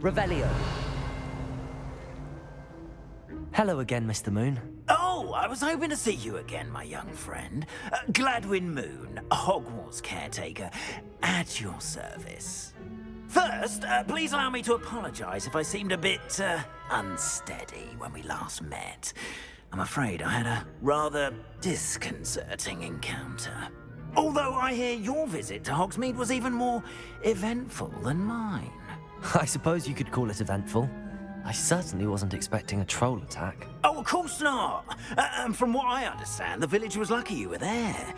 Revelio. Hello again, Mr. Moon. Oh, I was hoping to see you again, my young friend. Gladwin Moon, Hogwarts caretaker, at your service. First, please allow me to apologize if I seemed a bit, unsteady when we last met. I'm afraid I had a rather disconcerting encounter. Although I hear your visit to Hogsmeade was even more eventful than mine. I suppose you could call it eventful. I certainly wasn't expecting a troll attack. Oh, of course not. And from what I understand, the village was lucky you were there.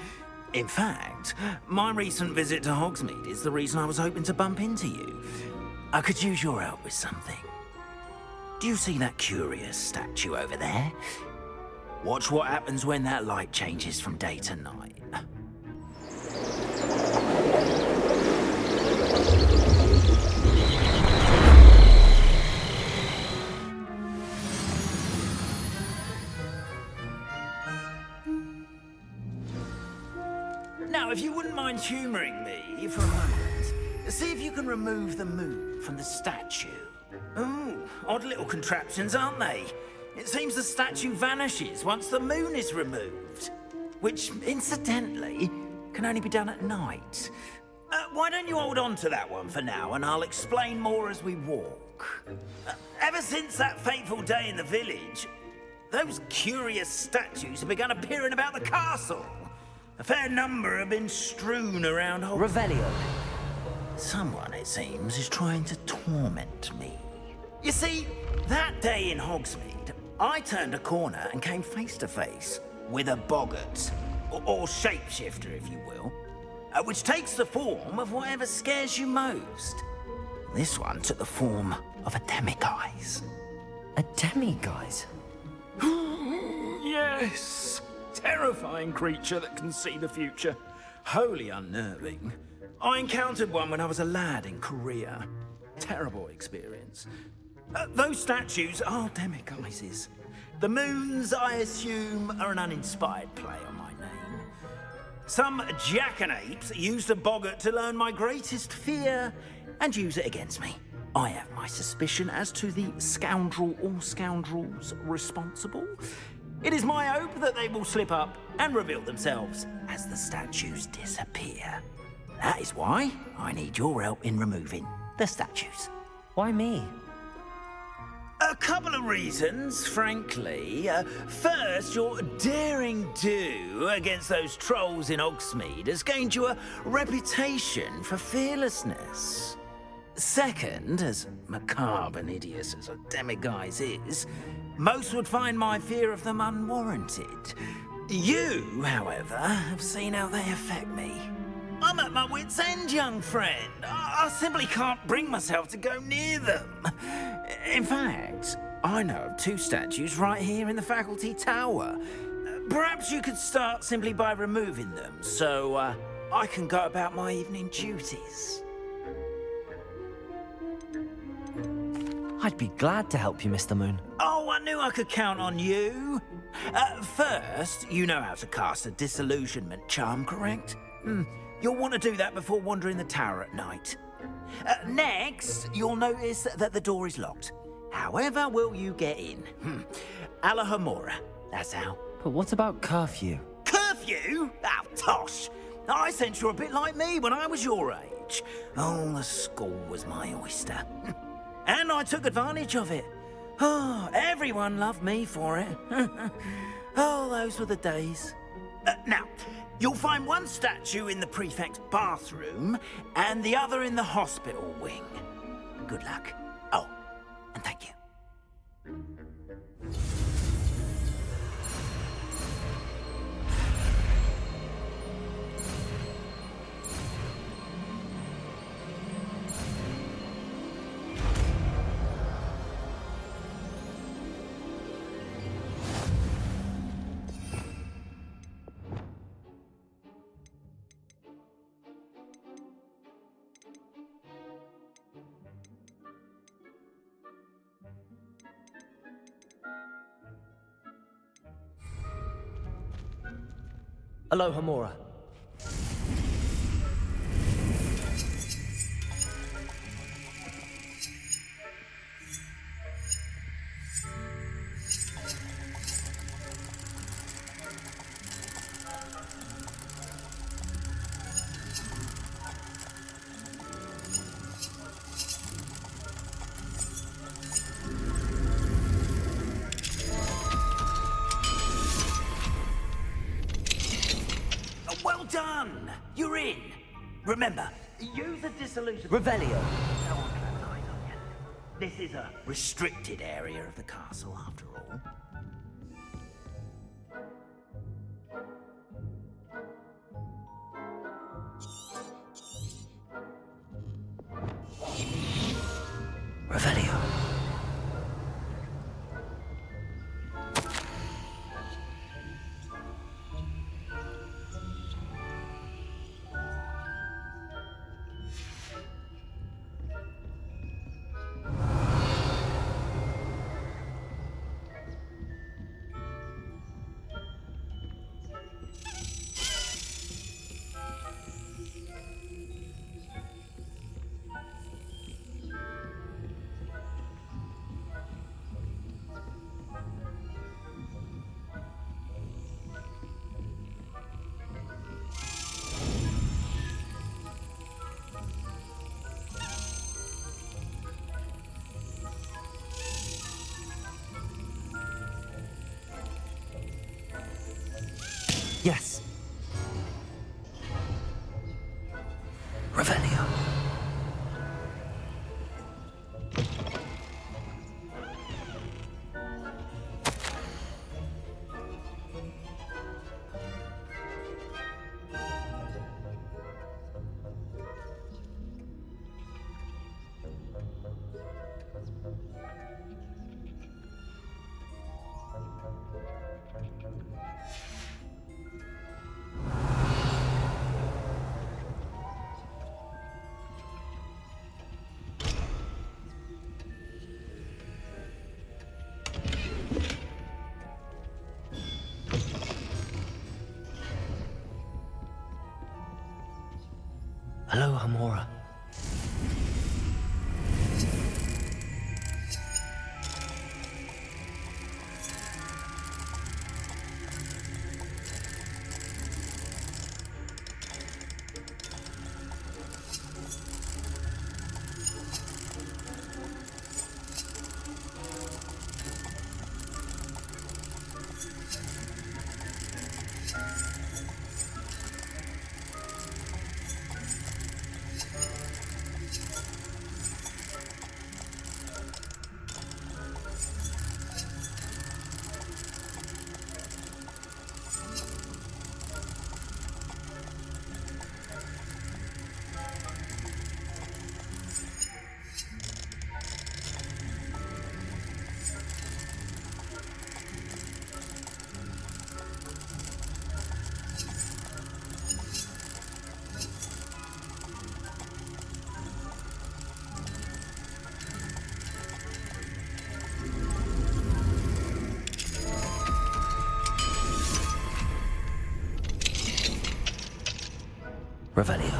In fact, my recent visit to Hogsmeade is the reason I was hoping to bump into you. I could use your help with something. Do you see that curious statue over there? Watch what happens when that light changes from day to night. Now, if you wouldn't mind humouring me for a moment, see if you can remove the moon from the statue. Ooh, odd little contraptions, aren't they? It seems the statue vanishes once the moon is removed. Which, incidentally, can only be done at night. Why don't you hold on to that one for now, and I'll explain more as we walk. Ever since that fateful day in the village, those curious statues have begun appearing about the castle. A fair number have been strewn around Revelio. Someone, it seems, is trying to torment me. You see, that day in Hogsmeade, I turned a corner and came face to face with a boggart, or shapeshifter, if you will, which takes the form of whatever scares you most. This one took the form of a demiguise. A demiguise? Yes! Terrifying creature that can see the future. Wholly unnerving. I encountered one when I was a lad in Korea. Terrible experience. Those statues are demiguises. The moons, I assume, are an uninspired play on my name. Some jackanapes used a boggart to learn my greatest fear and use it against me. I have my suspicion as to the scoundrel or scoundrels responsible. It is my hope that they will slip up and reveal themselves as the statues disappear. That is why I need your help in removing the statues. Why me? A couple of reasons, frankly. First, your daring do against those trolls in Hogsmeade has gained you a reputation for fearlessness. Second, as macabre and hideous as a demiguise is, most would find my fear of them unwarranted. You, however, have seen how they affect me. I'm at my wit's end, young friend. I simply can't bring myself to go near them. In fact, I know of two statues right here in the faculty tower. Perhaps you could start simply by removing them, so I can go about my evening duties. I'd be glad to help you, Mr. Moon. Oh, I knew I could count on you. First, you know how to cast a disillusionment charm, correct? You'll want to do that before wandering the tower at night. Next, you'll notice that the door is locked. However will you get in? Alahomora, that's how. But what about curfew? Curfew? Oh, tosh. I sense you're a bit like me when I was your age. Oh, the school was my oyster. And I took advantage of it. Oh, everyone loved me for it. Oh, those were the days. Now, you'll find one statue in the prefect's bathroom and the other in the hospital wing. Good luck. Oh, and thank you. Alohomora. Well done! You're in. Remember, use the dissolution. Revelio. No one can have eyes on you. This is a restricted area of the castle, after all. Revelio. Yes. Revelio. Hello, Hamora. Revelio.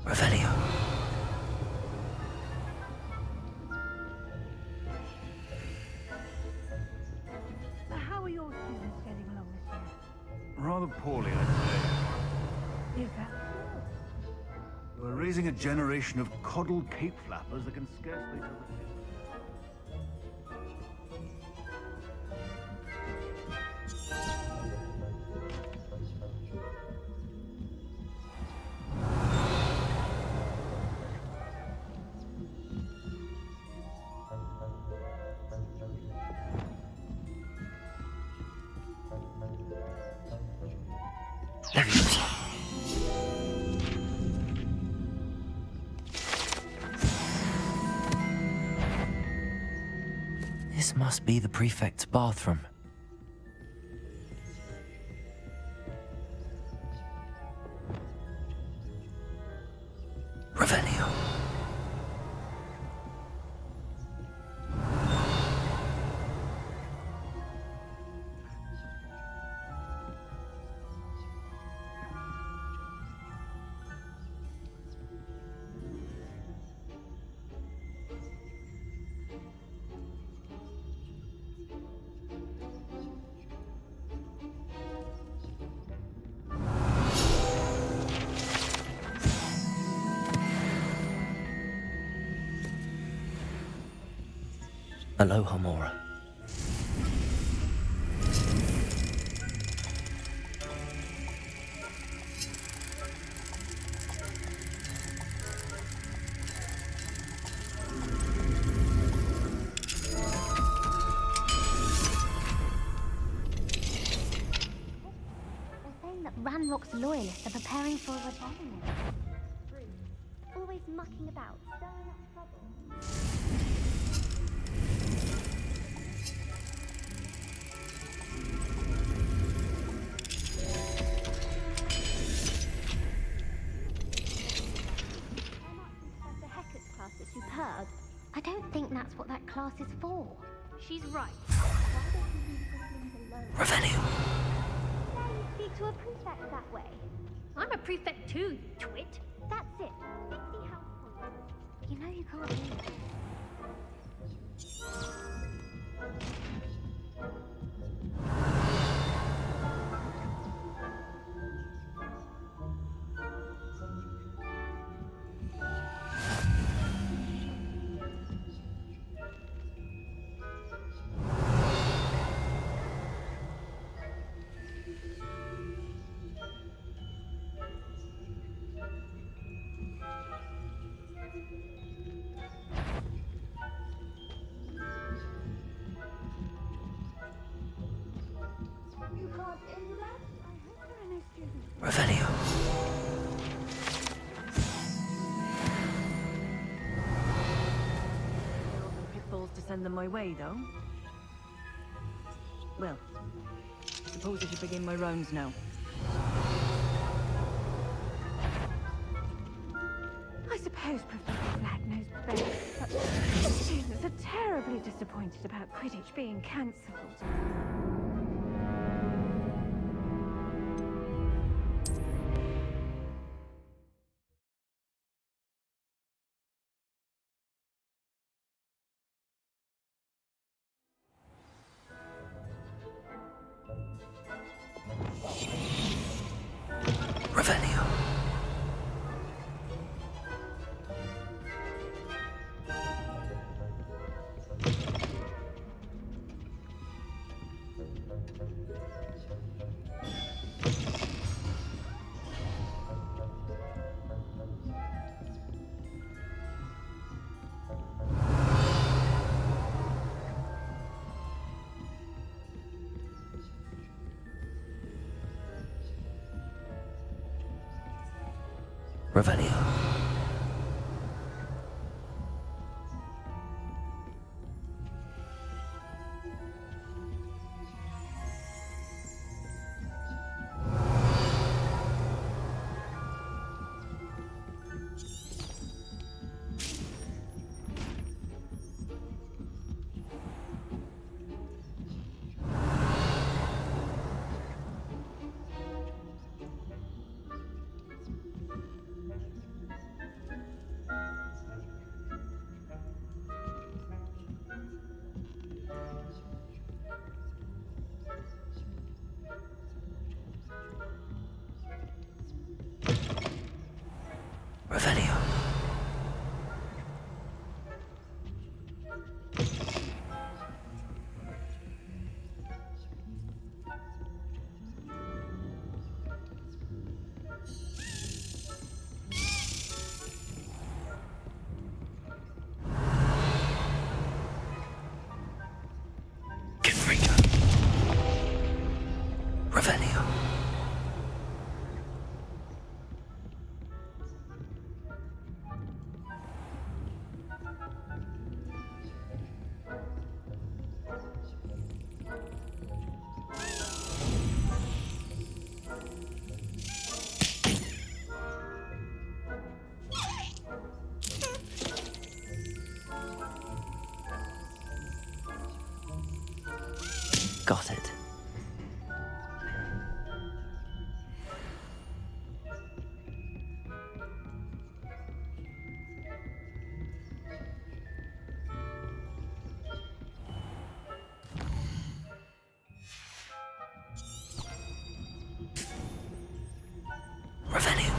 Revelio. How are your students getting along this year? Rather poorly, I'd say. Is that We're raising a generation of coddled cape flappers that can scarcely tell the difference. Leviosa. This must be the prefect's bathroom. Revelio. Aloha, Mora. They're saying that Ranrock's loyalists are preparing for a rebellion. Always mucking about, stirring up trouble. Professor Hecat's class is superb. I don't think that's what that class is for. She's right. Why don't you leave goblins alone? Revelio. Dare you speak to a prefect that way? I'm a prefect too, you twit. That's it. 50 house points. You know you can't do that. You can't do that? I hope there are no students. Revelio. There are the pitfalls to send them my way, though. Well, I suppose I should begin my rounds now. I suppose Professor Black knows best, but the students are terribly disappointed about Quidditch being cancelled. Revelio. Revelio. Got it. Revenue.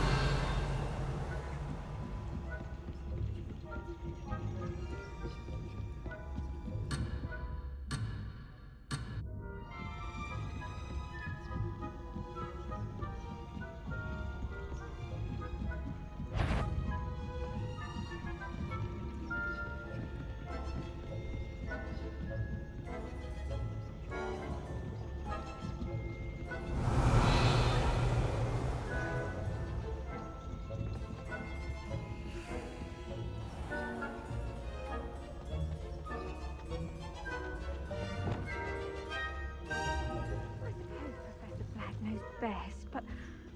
Best, but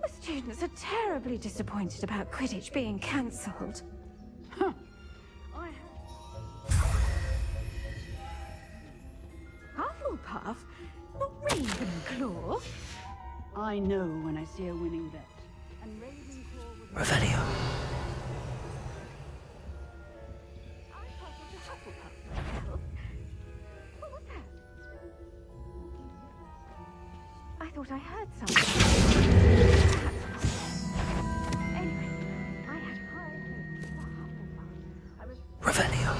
the students are terribly disappointed about Quidditch being cancelled. Hufflepuff? Not Ravenclaw? I know when I see a winning bet. And Ravenclaw would... Revenue. I thought it was Hufflepuff myself. What was that? I thought I heard something. Anyway, I had high hopes for Hufflepuff. I was... Revenue.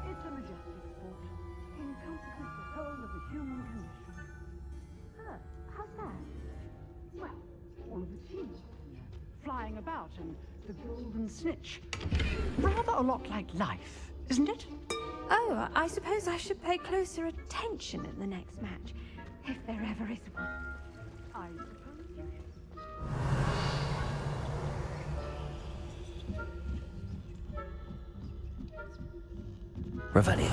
It's a majestic sport. Encompasses the whole of the human condition. Huh, how's that? Well, all of the teams flying about and the golden snitch. Rather a lot like life, isn't it? Oh, I suppose I should pay closer attention at the next match, if there ever is one. I suppose you should. Revenue.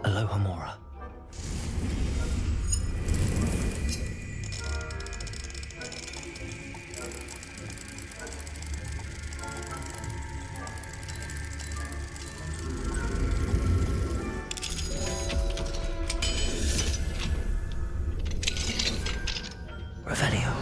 Aloha Mora. Revenue.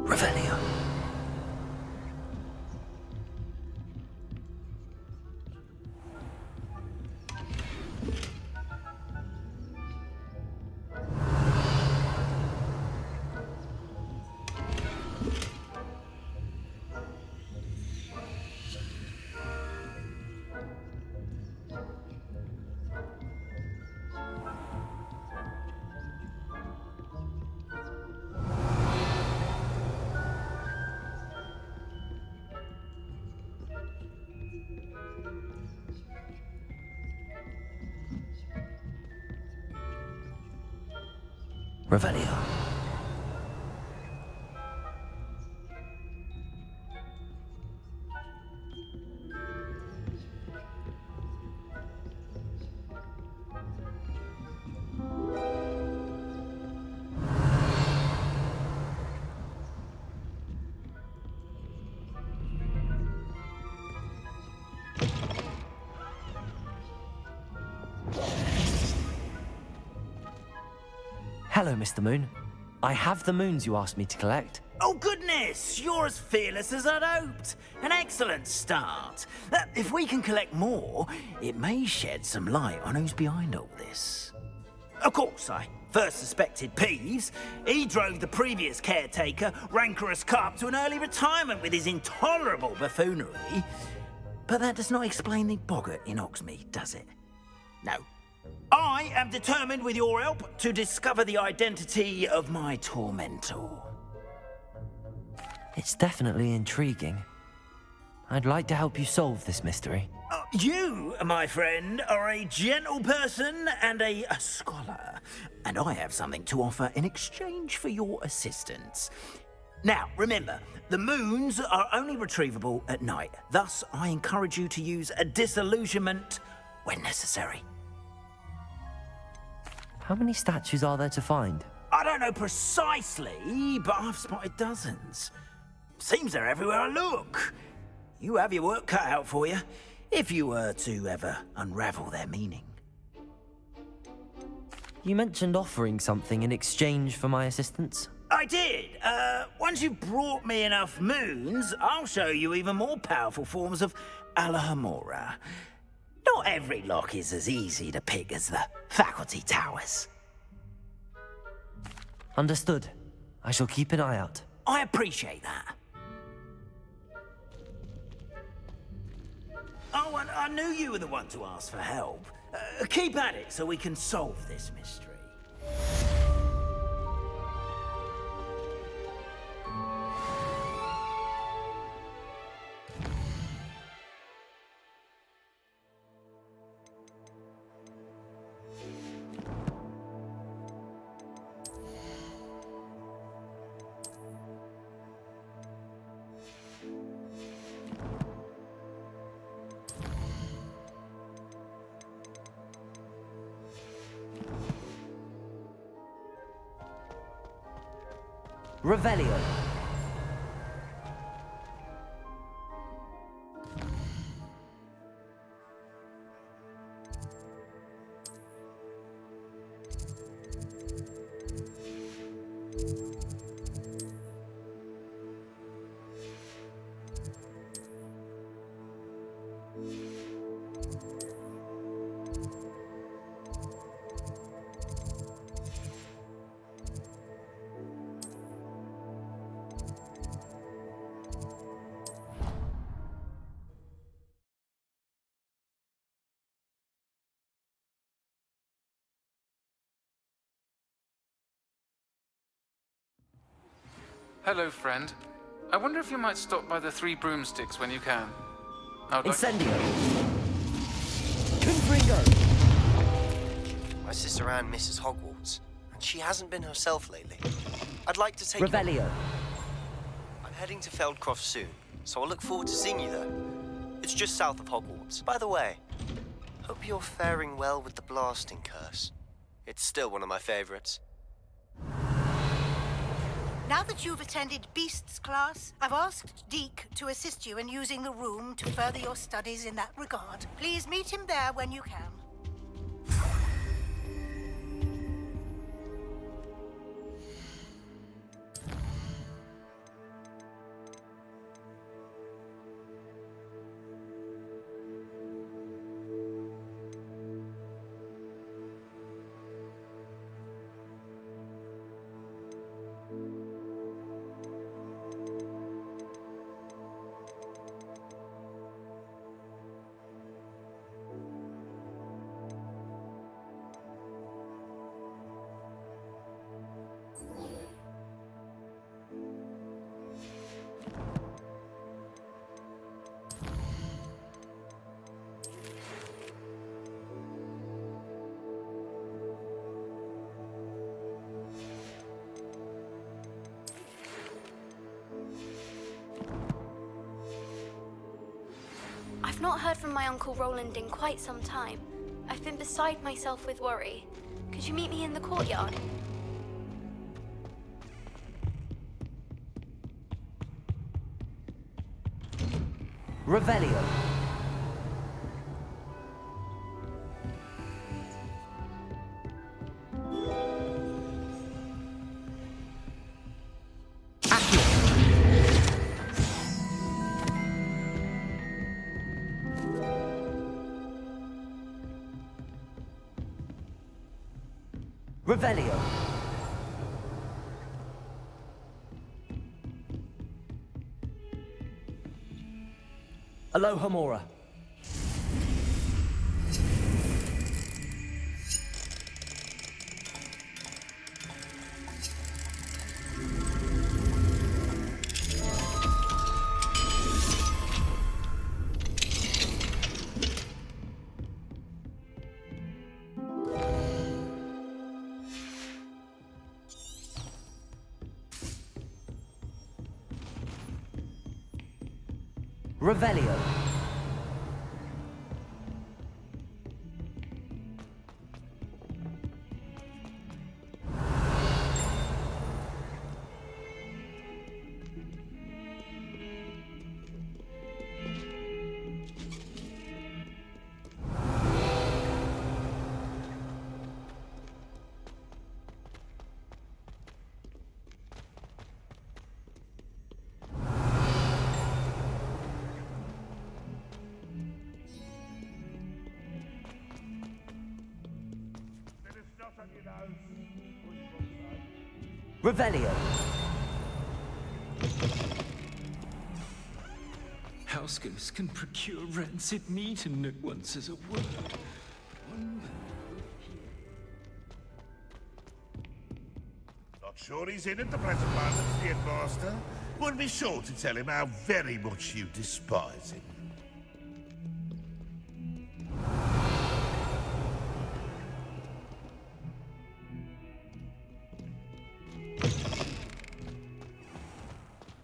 Revelio. Revelio. Hello, Mr. Moon. I have the moons you asked me to collect. Oh, goodness! You're as fearless as I'd hoped. An excellent start. If we can collect more, it may shed some light on who's behind all this. Of course, I first suspected Peeves. He drove the previous caretaker, Rancorous Carp, to an early retirement with his intolerable buffoonery. But that does not explain the boggart in Hogsmeade, does it? No. I am determined, with your help, to discover the identity of my tormentor. It's definitely intriguing. I'd like to help you solve this mystery. You, my friend, are a gentle person and a scholar, and I have something to offer in exchange for your assistance. Now, remember, the moons are only retrievable at night. Thus, I encourage you to use a disillusionment when necessary. How many statues are there to find? I don't know precisely, but I've spotted dozens. Seems they're everywhere I look. You have your work cut out for you, if you were to ever unravel their meaning. You mentioned offering something in exchange for my assistance. I did. Once you've brought me enough moons, I'll show you even more powerful forms of Alahamora. Not every lock is as easy to pick as the faculty towers. Understood. I shall keep an eye out. I appreciate that. Oh, and I knew you were the one to ask for help. Keep at it so we can solve this mystery. Revelio. Hello, friend. I wonder if you might stop by the Three Broomsticks when you can. I'd like- Incendio. Confringo. My sister Anne misses Hogwarts, and she hasn't been herself lately. I'd like to take Revelio. I'm heading to Feldcroft soon, so I look forward to seeing you there. It's just south of Hogwarts. By the way, hope you're faring well with the blasting curse. It's still one of my favorites. Now that you've attended Beasts class, I've asked Deke to assist you in using the room to further your studies in that regard. Please meet him there when you can. I've not heard from my Uncle Roland in quite some time. I've been beside myself with worry. Could you meet me in the courtyard? Revelio. Revelio. Aloha Mora. Revelio. Revelio. House ghosts can procure rancid meat and no one says a word. Not sure he's in at the present moment, the headmaster. Would be sure to tell him how very much you despise him.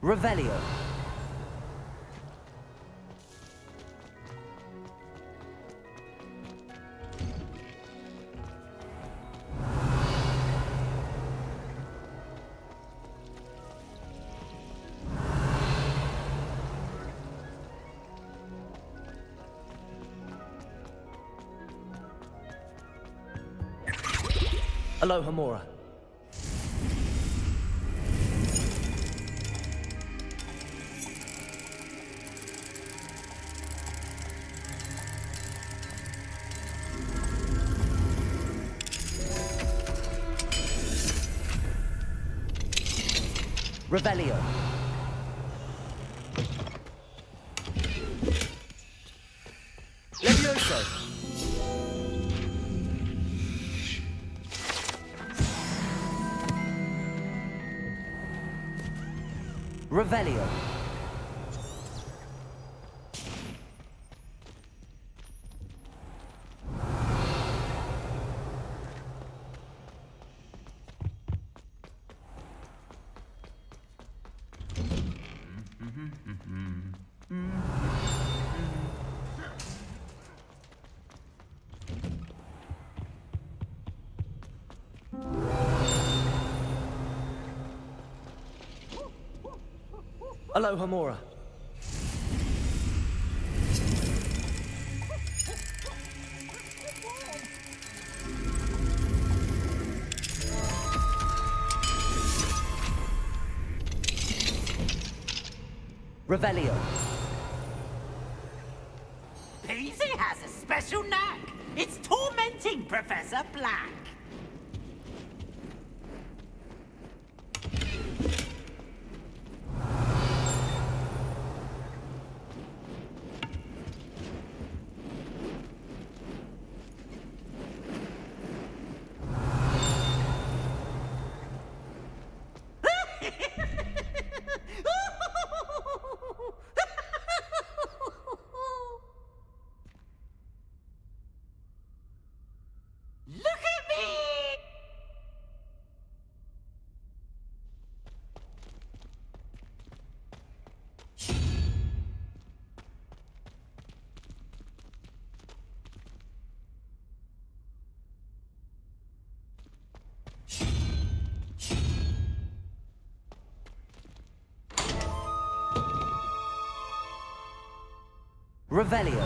Revelio. Aloha Mora. Revelio. Levioso. Revelio. Aloha Mora. Revelio. Peasy has a special knack. It's tormenting Professor Black. Look at me! Revelio.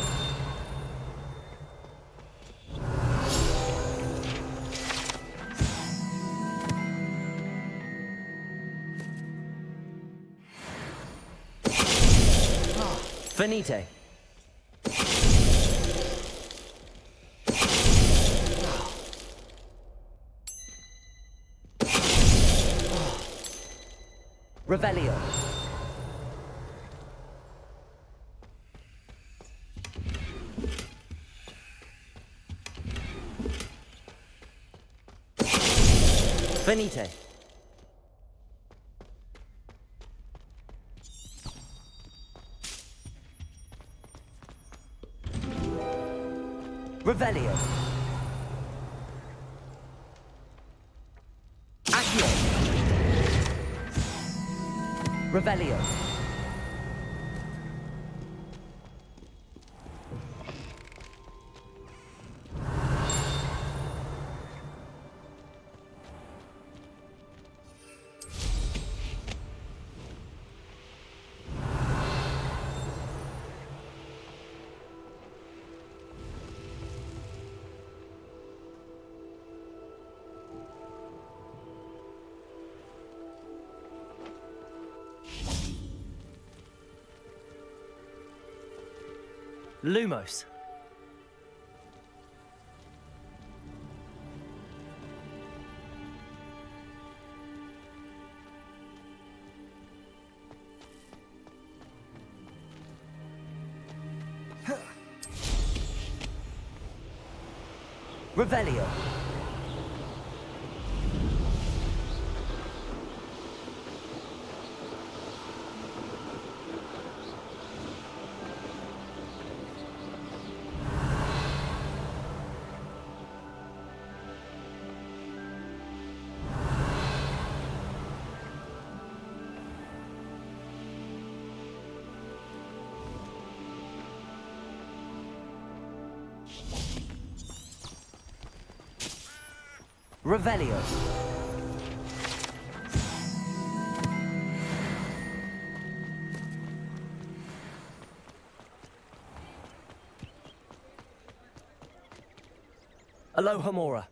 Finite. Revelio. Finite. Revelio. Accio. Revelio. Lumos. Revelio. Revelio. Aloha Mora.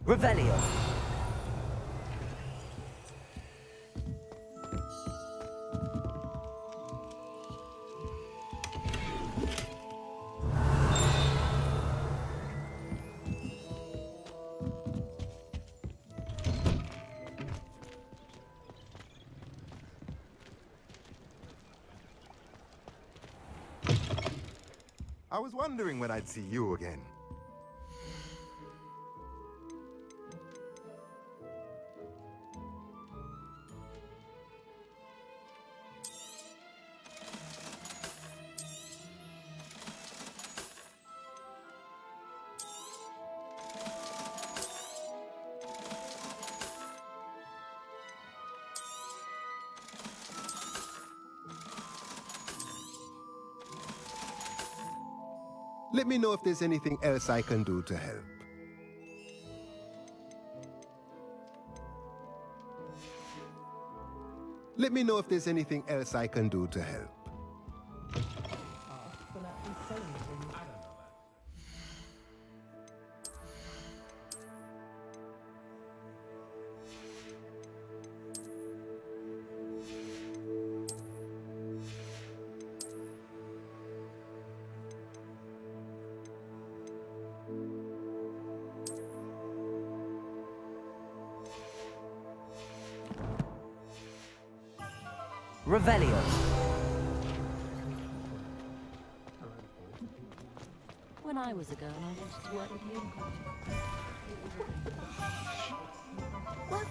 Revelio. I was wondering when I'd see you again. Let me know if there's anything else I can do to help. Let me know if there's anything else I can do to help. Revelio. When I was a girl, I wanted to work with unicorns. What?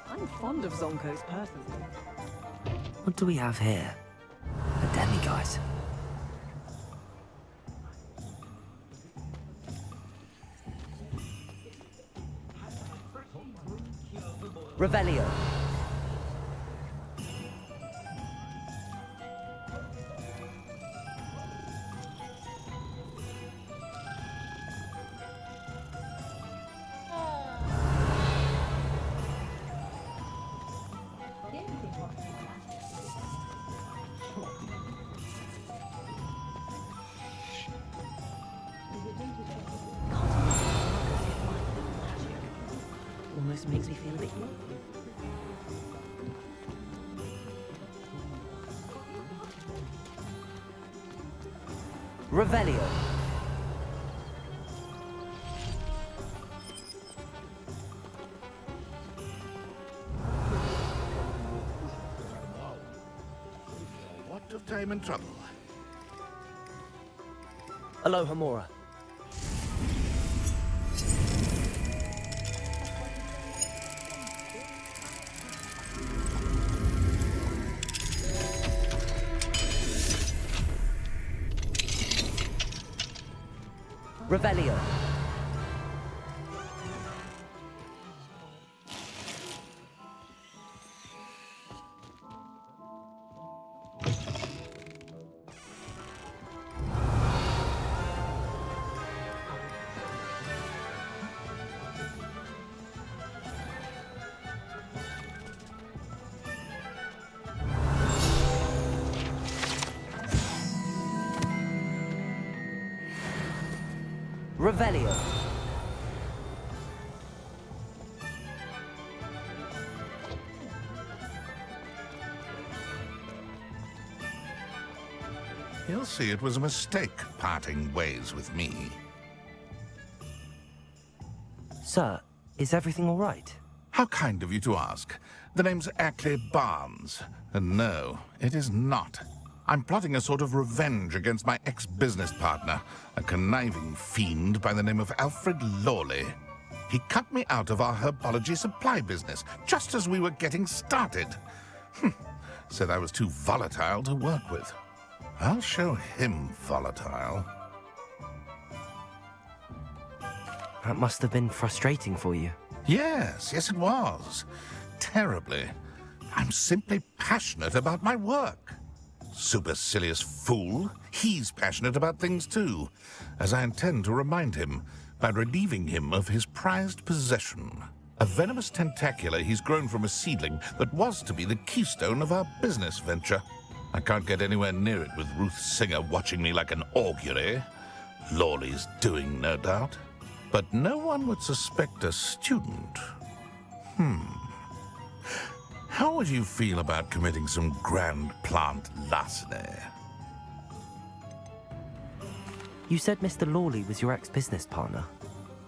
I'm fond of Zonkos personally. What do we have here? A demiguise. Revelio. Almost makes me feel a bit more. Revelio. What of time and trouble? Aloha Mora. Revelio. Revelio. He'll see it was a mistake parting ways with me. Sir, is everything all right? How kind of you to ask. The name's Ackley Barnes. And no, it is not. I'm plotting a sort of revenge against my ex-business partner, a conniving fiend by the name of Alfred Lawley. He cut me out of our herbology supply business, just as we were getting started. Said I was too volatile to work with. I'll show him volatile. That must have been frustrating for you. Yes, it was. Terribly. I'm simply passionate about my work. Supercilious fool. He's passionate about things too, as I intend to remind him by relieving him of his prized possession. A venomous tentacula he's grown from a seedling that was to be the keystone of our business venture. I can't get anywhere near it with Ruth Singer watching me like an augury. Lawley's doing, no doubt. But no one would suspect a student. How would you feel about committing some grand plant larceny? You said Mr. Lawley was your ex-business partner.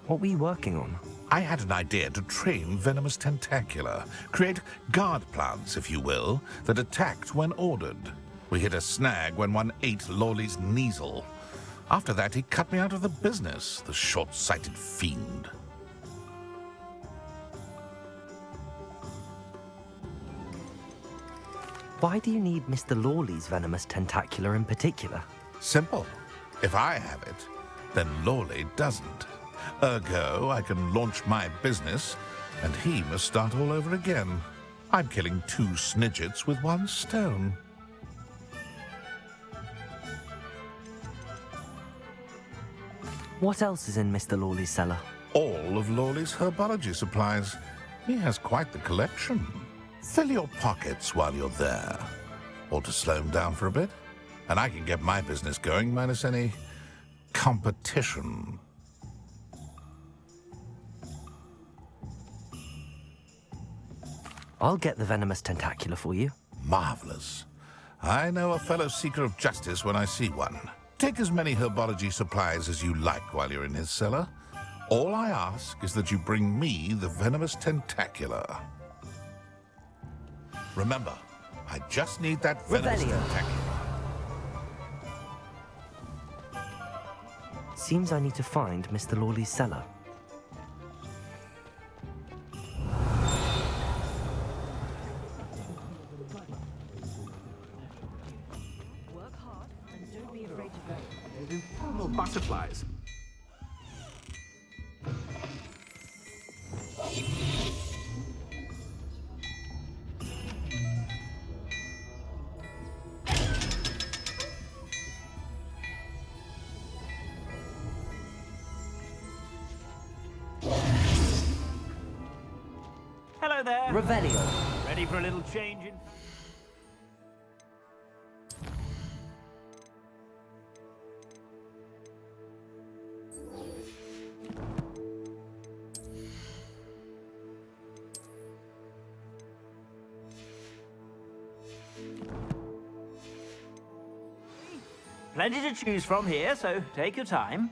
What were you working on? I had an idea to train venomous tentacula, create guard plants, if you will, that attacked when ordered. We hit a snag when one ate Lawley's Kneasel. After that, he cut me out of the business, the short-sighted fiend. Why do you need Mr. Lawley's venomous tentacula in particular? Simple. If I have it, then Lawley doesn't. Ergo, I can launch my business, and he must start all over again. I'm killing 2 snidgets with 1 stone. What else is in Mr. Lawley's cellar? All of Lawley's herbology supplies. He has quite the collection. Fill your pockets while you're there. Or to slow him down for a bit, and I can get my business going minus any competition. I'll get the venomous tentacula for you. Marvelous. I know a fellow seeker of justice when I see one. Take as many herbology supplies as you like while you're in his cellar. All I ask is that you bring me the venomous tentacula. Remember, I just need that venomous tentacula. Seems I need to find Mr. Lawley's cellar. Work hard and don't be afraid to go. There's infernal butterflies. Hello there. Revelio. Ready for a little change in... Plenty to choose from here, so take your time.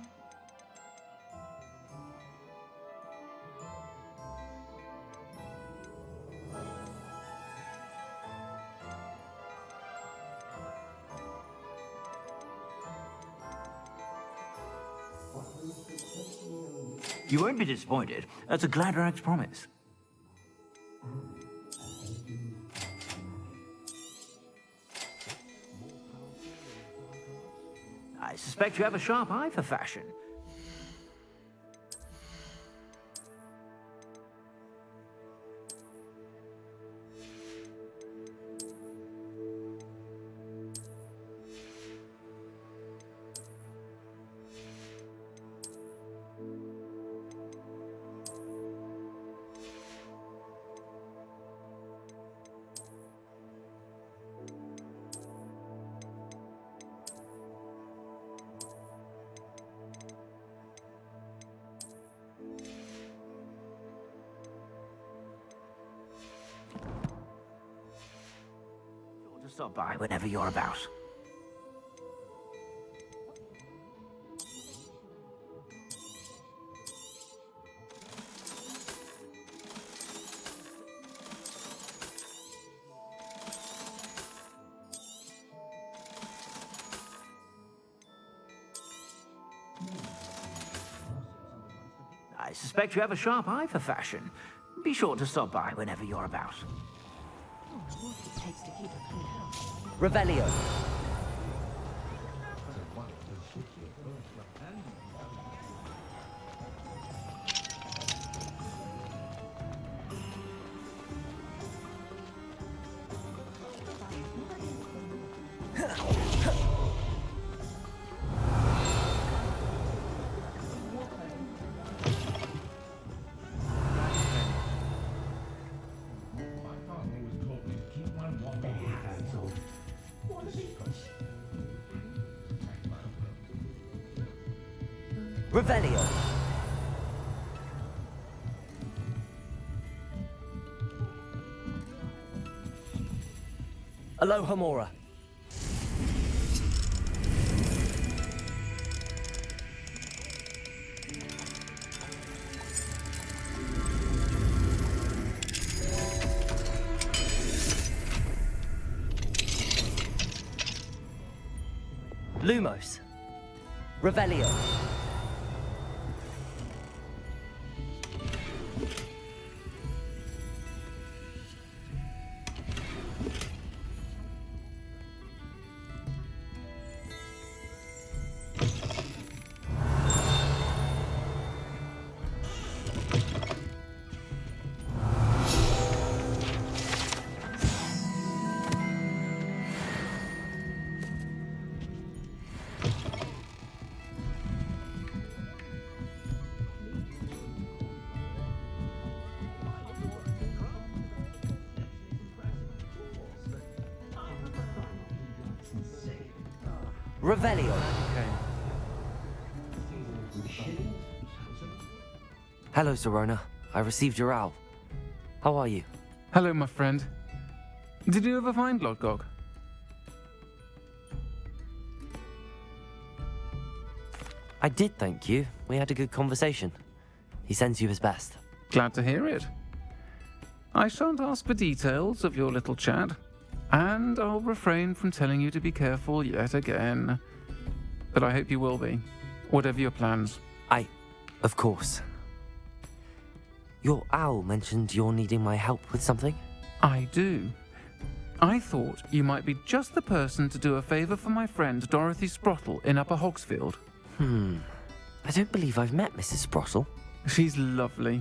You won't be disappointed. That's a Gladrag's promise. I suspect you have a sharp eye for fashion. Stop by whenever you're about. I suspect you have a sharp eye for fashion. Be sure to stop by whenever you're about. Revelio. Revelio. Aloha Mora. Lumos. Revelio. Revelio. Hello, Serona. I received your owl. How are you? Hello, my friend. Did you ever find Lodgok? I did, thank you. We had a good conversation. He sends you his best. Glad to hear it. I shan't ask for details of your little chat, and I'll refrain from telling you to be careful yet again. But I hope you will be, whatever your plans. Of course. Your owl mentioned you're needing my help with something? I do. I thought you might be just the person to do a favour for my friend Dorothy Sprottle in Upper Hogsfield. I don't believe I've met Mrs. Sprottle. She's lovely.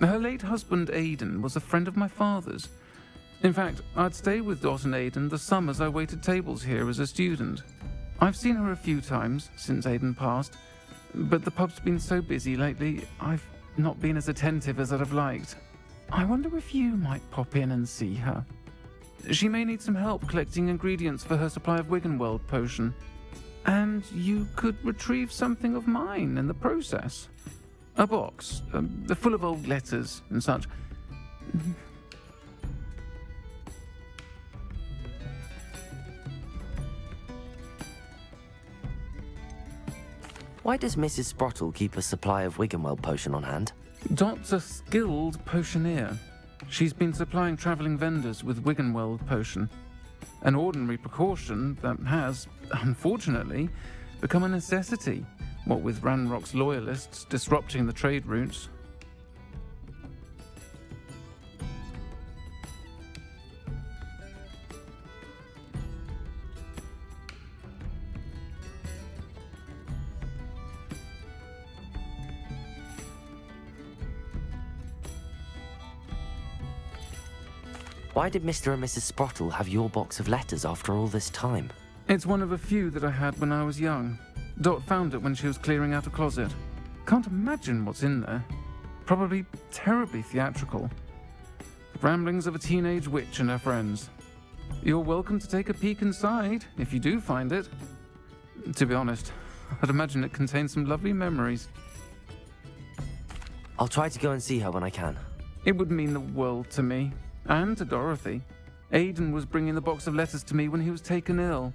Her late husband Aidan was a friend of my father's. In fact, I'd stay with Dot and Aidan the summers I waited tables here as a student. I've seen her a few times since Aidan passed, but the pub's been so busy lately, I've not been as attentive as I'd have liked. I wonder if you might pop in and see her. She may need some help collecting ingredients for her supply of Wiggenweld potion. And you could retrieve something of mine in the process. A box, full of old letters and such. Why does Mrs. Sprottle keep a supply of Wiggenweld potion on hand? Dot's a skilled potioneer. She's been supplying travelling vendors with Wiggenweld potion. An ordinary precaution that has, unfortunately, become a necessity, what with Ranrock's loyalists disrupting the trade routes. Why did Mr. and Mrs. Sprottle have your box of letters after all this time? It's one of a few that I had when I was young. Dot found it when she was clearing out a closet. Can't imagine what's in there. Probably terribly theatrical. Ramblings of a teenage witch and her friends. You're welcome to take a peek inside, if you do find it. To be honest, I'd imagine it contains some lovely memories. I'll try to go and see her when I can. It would mean the world to me, and to Dorothy. Aidan was bringing the box of letters to me when he was taken ill.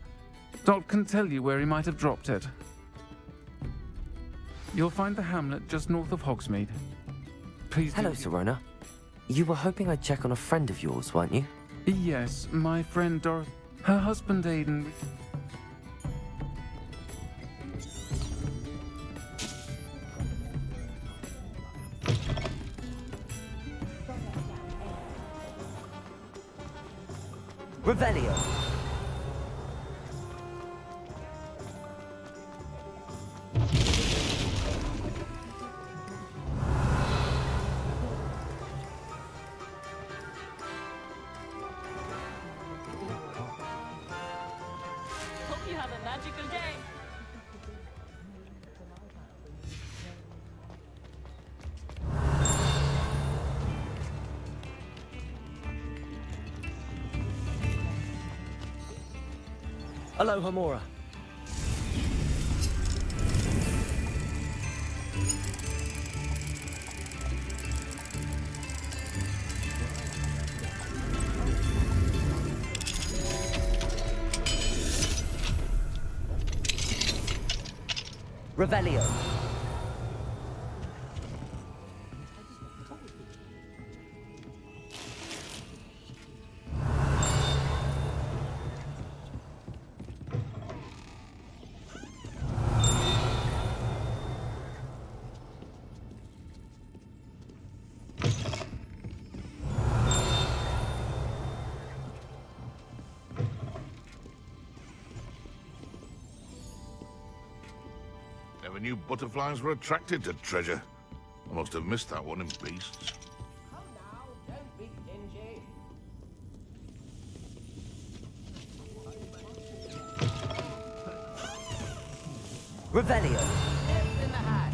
Dot can tell you where he might have dropped it. You'll find the hamlet just north of Hogsmeade. Please. Hello, Serona. You were hoping I'd check on a friend of yours, weren't you? Yes, my friend Dorothy. Her husband Aidan. Revelio. Hope you have a magical day. Hello, Hamora. Revelio. knew butterflies were attracted to treasure. I must have missed that one in Beasts. Don't be stingy. Revelio. Left in the hat.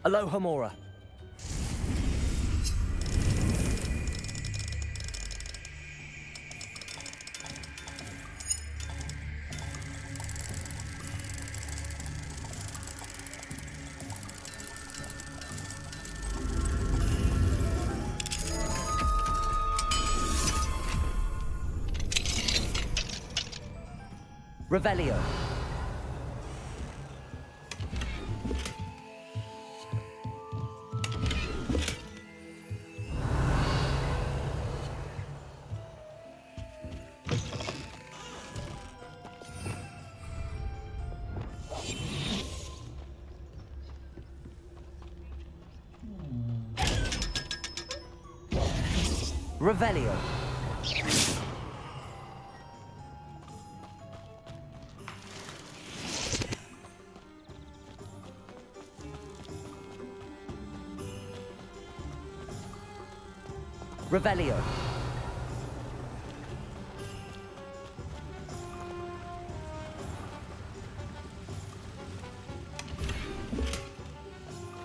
Aloha Mora. Revelio. Revelio. Revelio.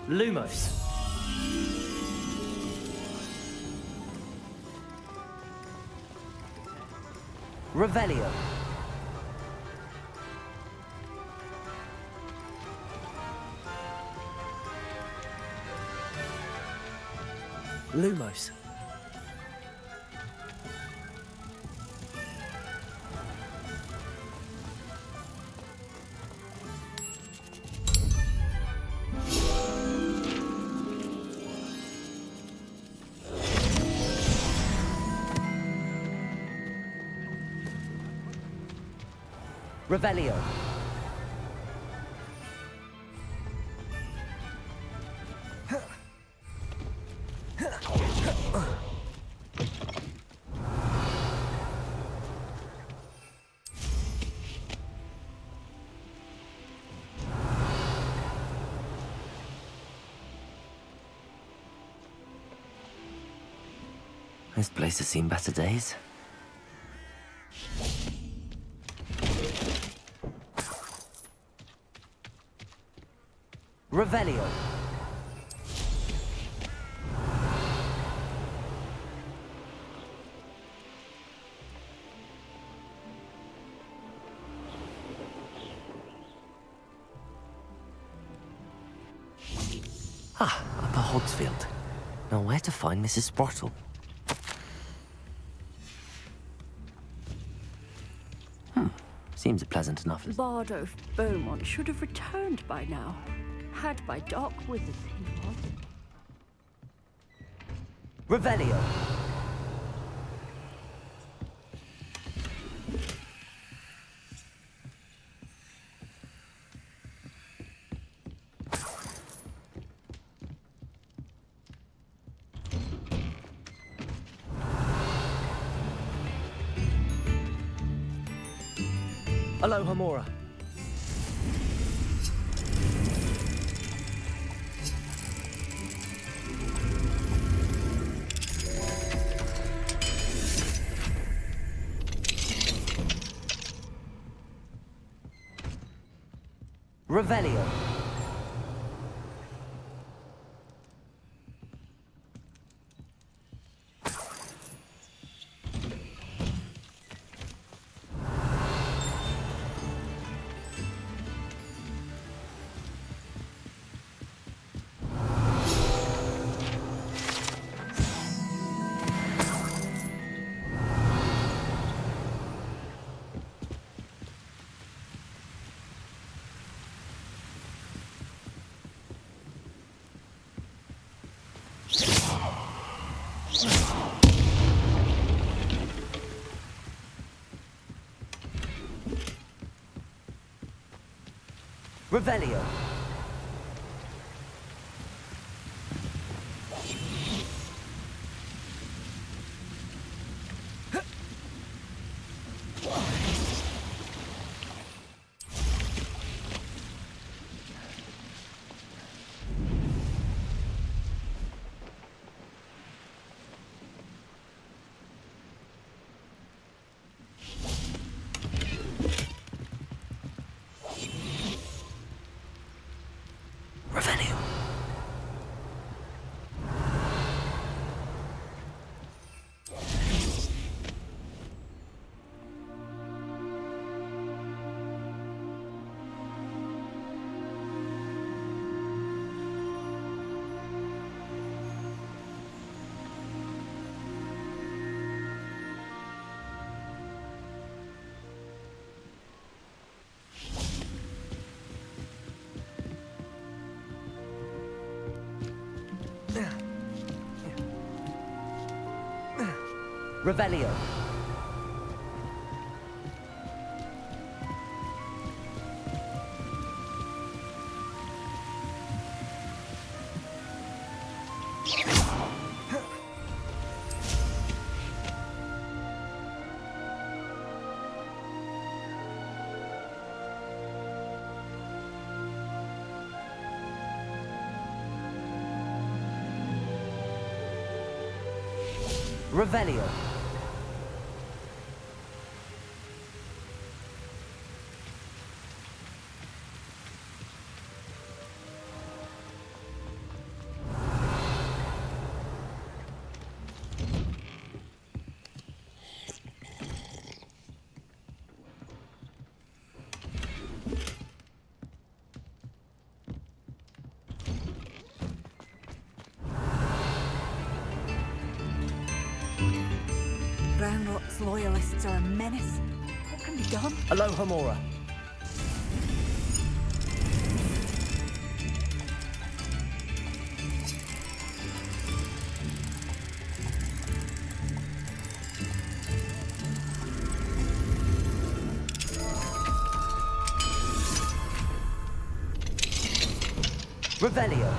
Lumos. Revelio. Lumos. Revelio. This place has seen better days. Revelio. Ah, Upper Hogsfield. Now where to find Mrs. Sprottle? Seems a pleasant enough. Bardo Beaumont should have returned by now. Had by Doc with us, he was. Revelio. Aloha Mora. Revelio. Revelio. Revelio. Revelio. Revelio. Ranrock's loyalists are a menace. What can be done? Aloha Mora. Revelio.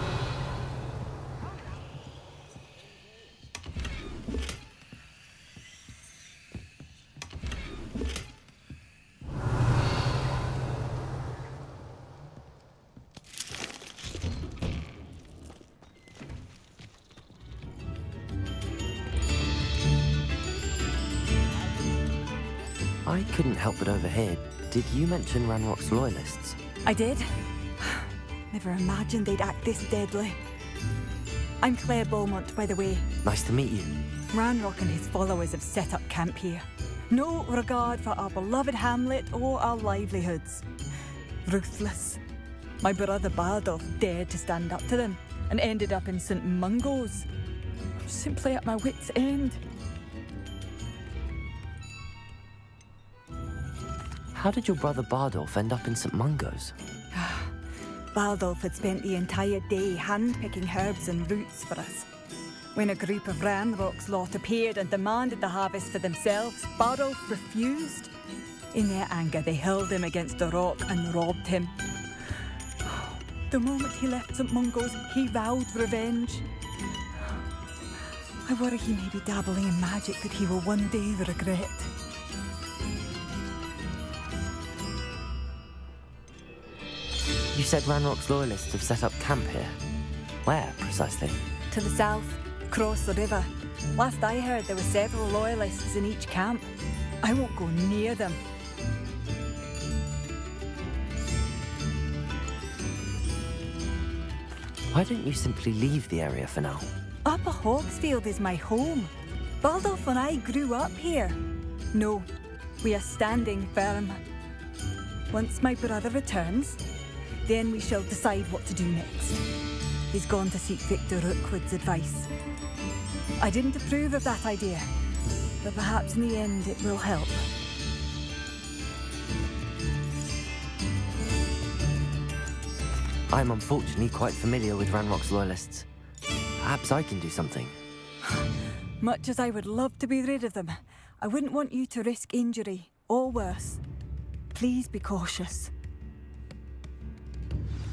I couldn't help but overhear. Did you mention Ranrock's loyalists? I did. Never imagined they'd act this deadly. I'm Claire Beaumont, by the way. Nice to meet you. Ranrock and his followers have set up camp here. No regard for our beloved hamlet or our livelihoods. Ruthless. My brother Bardolph dared to stand up to them and ended up in St. Mungo's. I'm simply at my wit's end. How did your brother Bardolph end up in St. Mungo's? Bardolph had spent the entire day hand-picking herbs and roots for us. When a group of Ranrock's lot appeared and demanded the harvest for themselves, Bardolph refused. In their anger, they hurled him against a rock and robbed him. The moment he left St. Mungo's, he vowed revenge. I worry he may be dabbling in magic that he will one day regret. You said Ranrock's loyalists have set up camp here. Where, precisely? To the south, across the river. Last I heard, there were several loyalists in each camp. I won't go near them. Why don't you simply leave the area for now? Upper Hogsfield is my home. Bardolph and I grew up here. No, we are standing firm. Once my brother returns, then we shall decide what to do next. He's gone to seek Victor Rookwood's advice. I didn't approve of that idea, but perhaps in the end it will help. I'm unfortunately quite familiar with Ranrock's loyalists. Perhaps I can do something. Much as I would love to be rid of them, I wouldn't want you to risk injury, or worse. Please be cautious.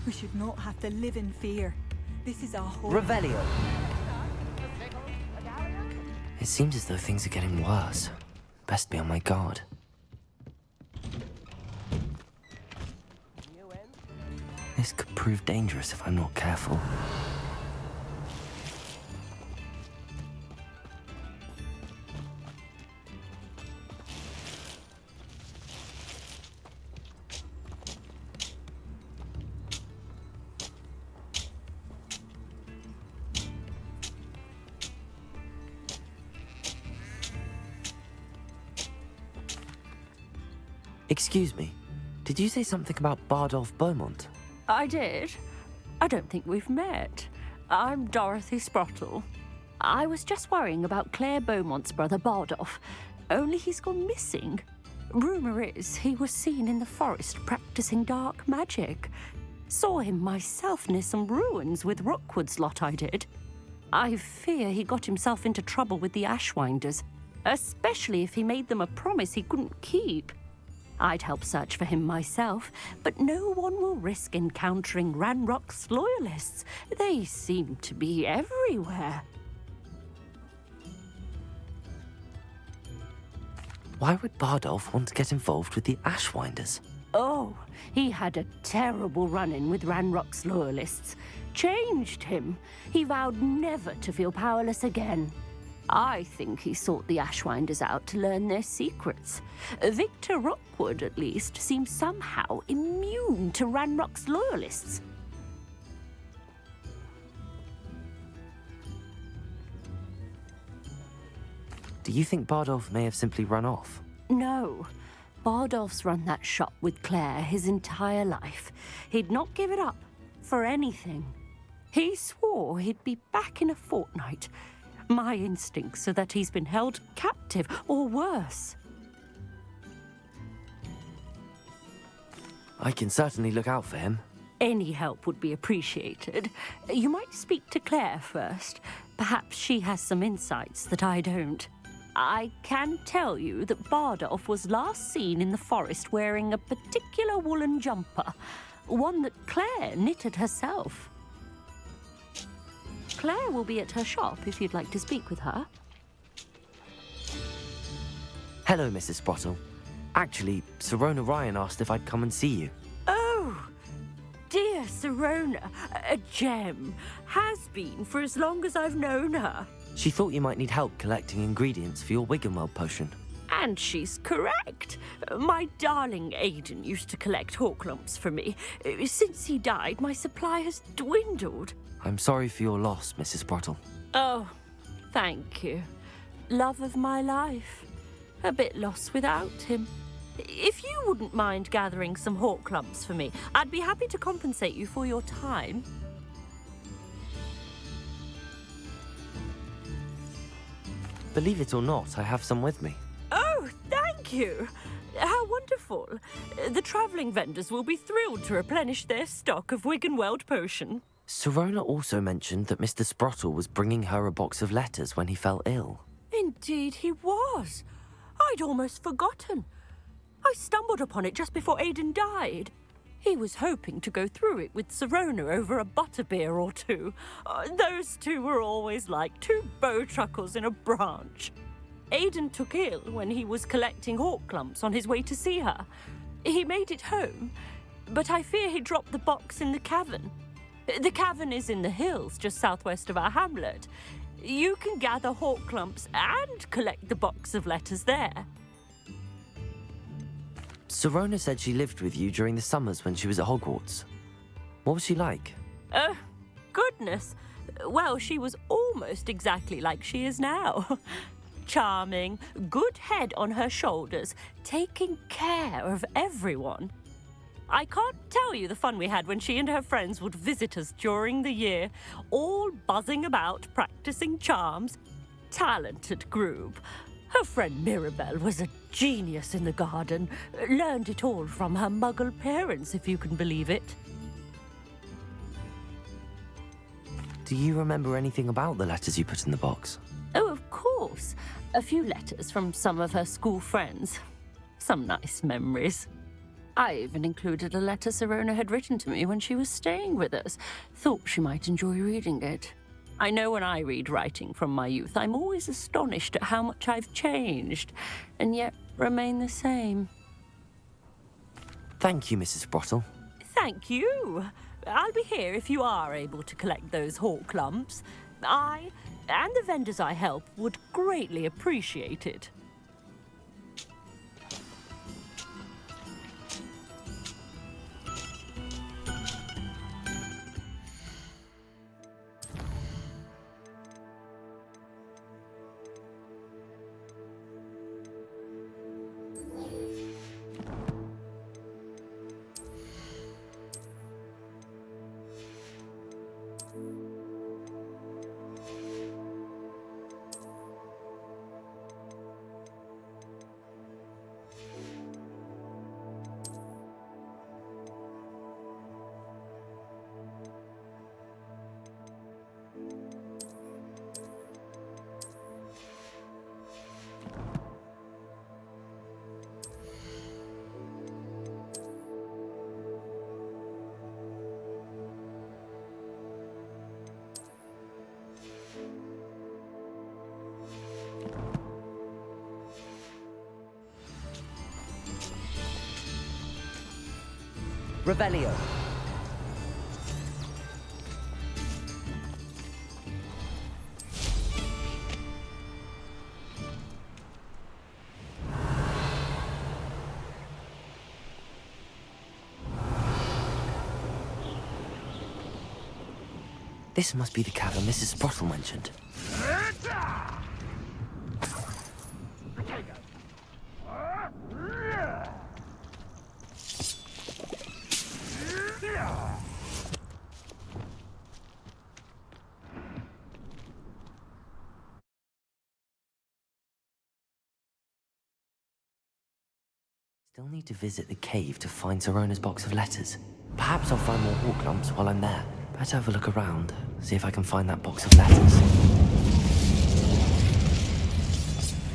We should not have to live in fear. This is our home. Revelio. It seems as though things are getting worse. Best be on my guard. This could prove dangerous if I'm not careful. Excuse me, did you say something about Bardolph Beaumont? I did. I don't think we've met. I'm Dorothy Sprottle. I was just worrying about Claire Beaumont's brother Bardolph, only he's gone missing. Rumour is he was seen in the forest practicing dark magic. Saw him myself near some ruins with Rookwood's lot I did. I fear he got himself into trouble with the Ashwinders, especially if he made them a promise he couldn't keep. I'd help search for him myself, but no one will risk encountering Ranrock's loyalists. They seem to be everywhere. Why would Bardolph want to get involved with the Ashwinders? Oh, he had a terrible run-in with Ranrock's loyalists. Changed him. He vowed never to feel powerless again. I think he sought the Ashwinders out to learn their secrets. Victor Rookwood, at least, seems somehow immune to Ranrock's loyalists. Do you think Bardolph may have simply run off? No. Bardolph's run that shop with Claire his entire life. He'd not give it up for anything. He swore he'd be back in a fortnight. My instincts are that he's been held captive, or worse. I can certainly look out for him. Any help would be appreciated. You might speak to Claire first. Perhaps she has some insights that I don't. I can tell you that Bardolph was last seen in the forest wearing a particular woolen jumper, one that Claire knitted herself. Claire will be at her shop if you'd like to speak with her. Hello, Mrs. Sprottle. Actually, Sirona Ryan asked if I'd come and see you. Oh, dear Sirona, a gem. Has been for as long as I've known her. She thought you might need help collecting ingredients for your Wiggenweld potion. And she's correct. My darling Aidan used to collect hawk lumps for me. Since he died, my supply has dwindled. I'm sorry for your loss, Mrs. Sprottle. Oh, thank you. Love of my life. A bit lost without him. If you wouldn't mind gathering some hawk lumps for me, I'd be happy to compensate you for your time. Believe it or not, I have some with me. Oh, thank you. How wonderful. The travelling vendors will be thrilled to replenish their stock of Wiggenweld potion. Sirona also mentioned that Mr. Sprottle was bringing her a box of letters when he fell ill. Indeed he was. I'd almost forgotten. I stumbled upon it just before Aidan died. He was hoping to go through it with Sirona over a butterbeer or two. Those two were always like two bowtruckles in a branch. Aidan took ill when he was collecting hawk lumps on his way to see her. He made it home, but I fear he dropped the box in the cavern. The cavern is in the hills just southwest of our hamlet. You can gather hawk lumps and collect the box of letters there. Sirona said she lived with you during the summers when she was at Hogwarts. What was she like? Goodness. Well, she was almost exactly like she is now. Charming, good head on her shoulders, taking care of everyone. I can't tell you the fun we had when she and her friends would visit us during the year, all buzzing about, practicing charms. Talented group. Her friend Mirabelle was a genius in the garden. Learned it all from her muggle parents, if you can believe it. Do you remember anything about the letters you put in the box? Oh, of course. A few letters from some of her school friends. Some nice memories. I even included a letter Sirona had written to me when she was staying with us. Thought she might enjoy reading it. I know when I read writing from my youth, I'm always astonished at how much I've changed, and yet remain the same. Thank you, Mrs. Sprottle. Thank you. I'll be here if you are able to collect those hawk lumps. I, and the vendors I help, would greatly appreciate it. Revelio. This must be the cavern Mrs. Sprottle mentioned. Still need to visit the cave to find Sirona's box of letters. Perhaps I'll find more hawk lumps while I'm there. Better have a look around, see if I can find that box of letters.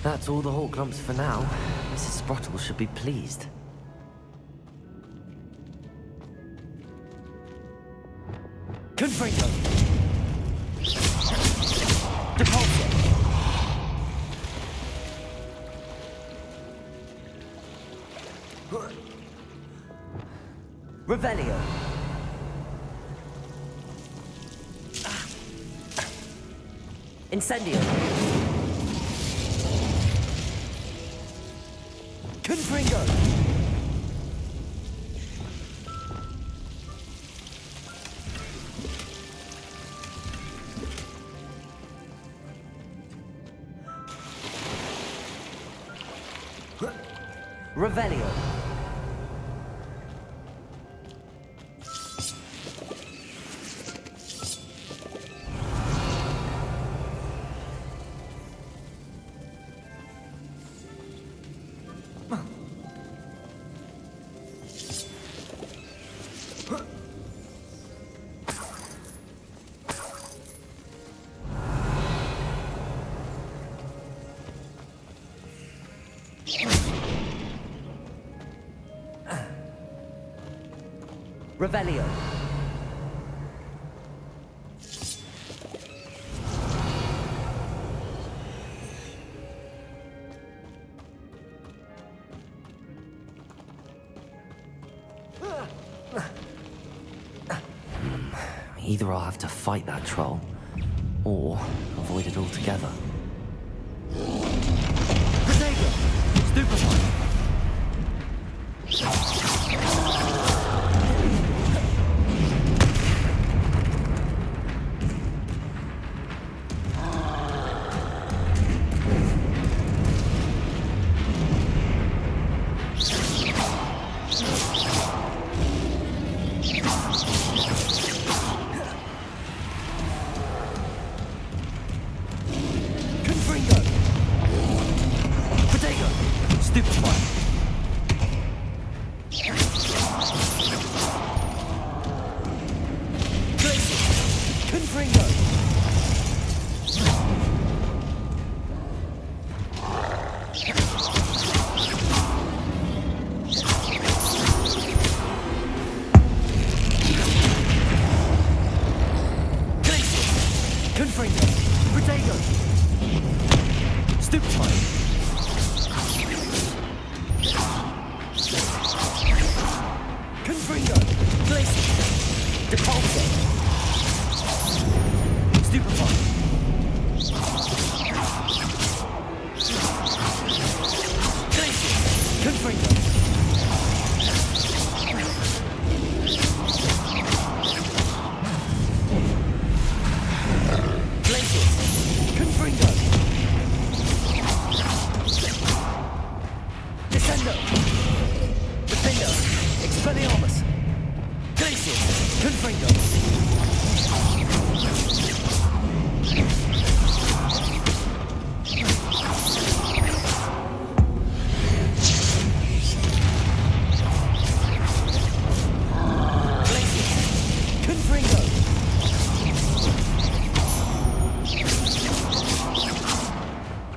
That's all the hawk lumps for now. Mrs. Sprottle should be pleased. Confringo! Depulso! Revelio! Incendio! Confringo! Revelio! Revelio. Either I'll have to fight that troll, or avoid it altogether. Protego! Stupefy! Depulsor. Stupefy. Glacius. Confringo. Glacius. Confringo. Descendo. Defendo. Expelliarmus. Glacius. Confringo.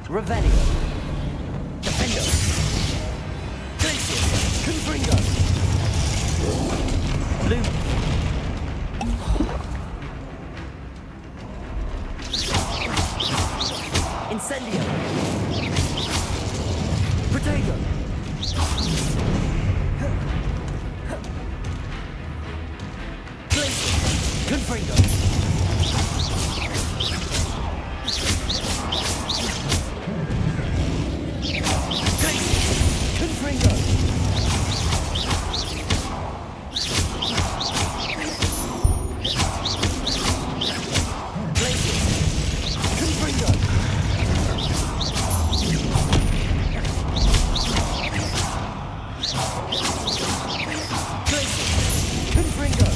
Revelio. Defendo. Glacius. Confringo. Bloom. Incendio. Protego. Glacius. Confringo. Confringo. Glacius. Confringo. Glacius. Confringo.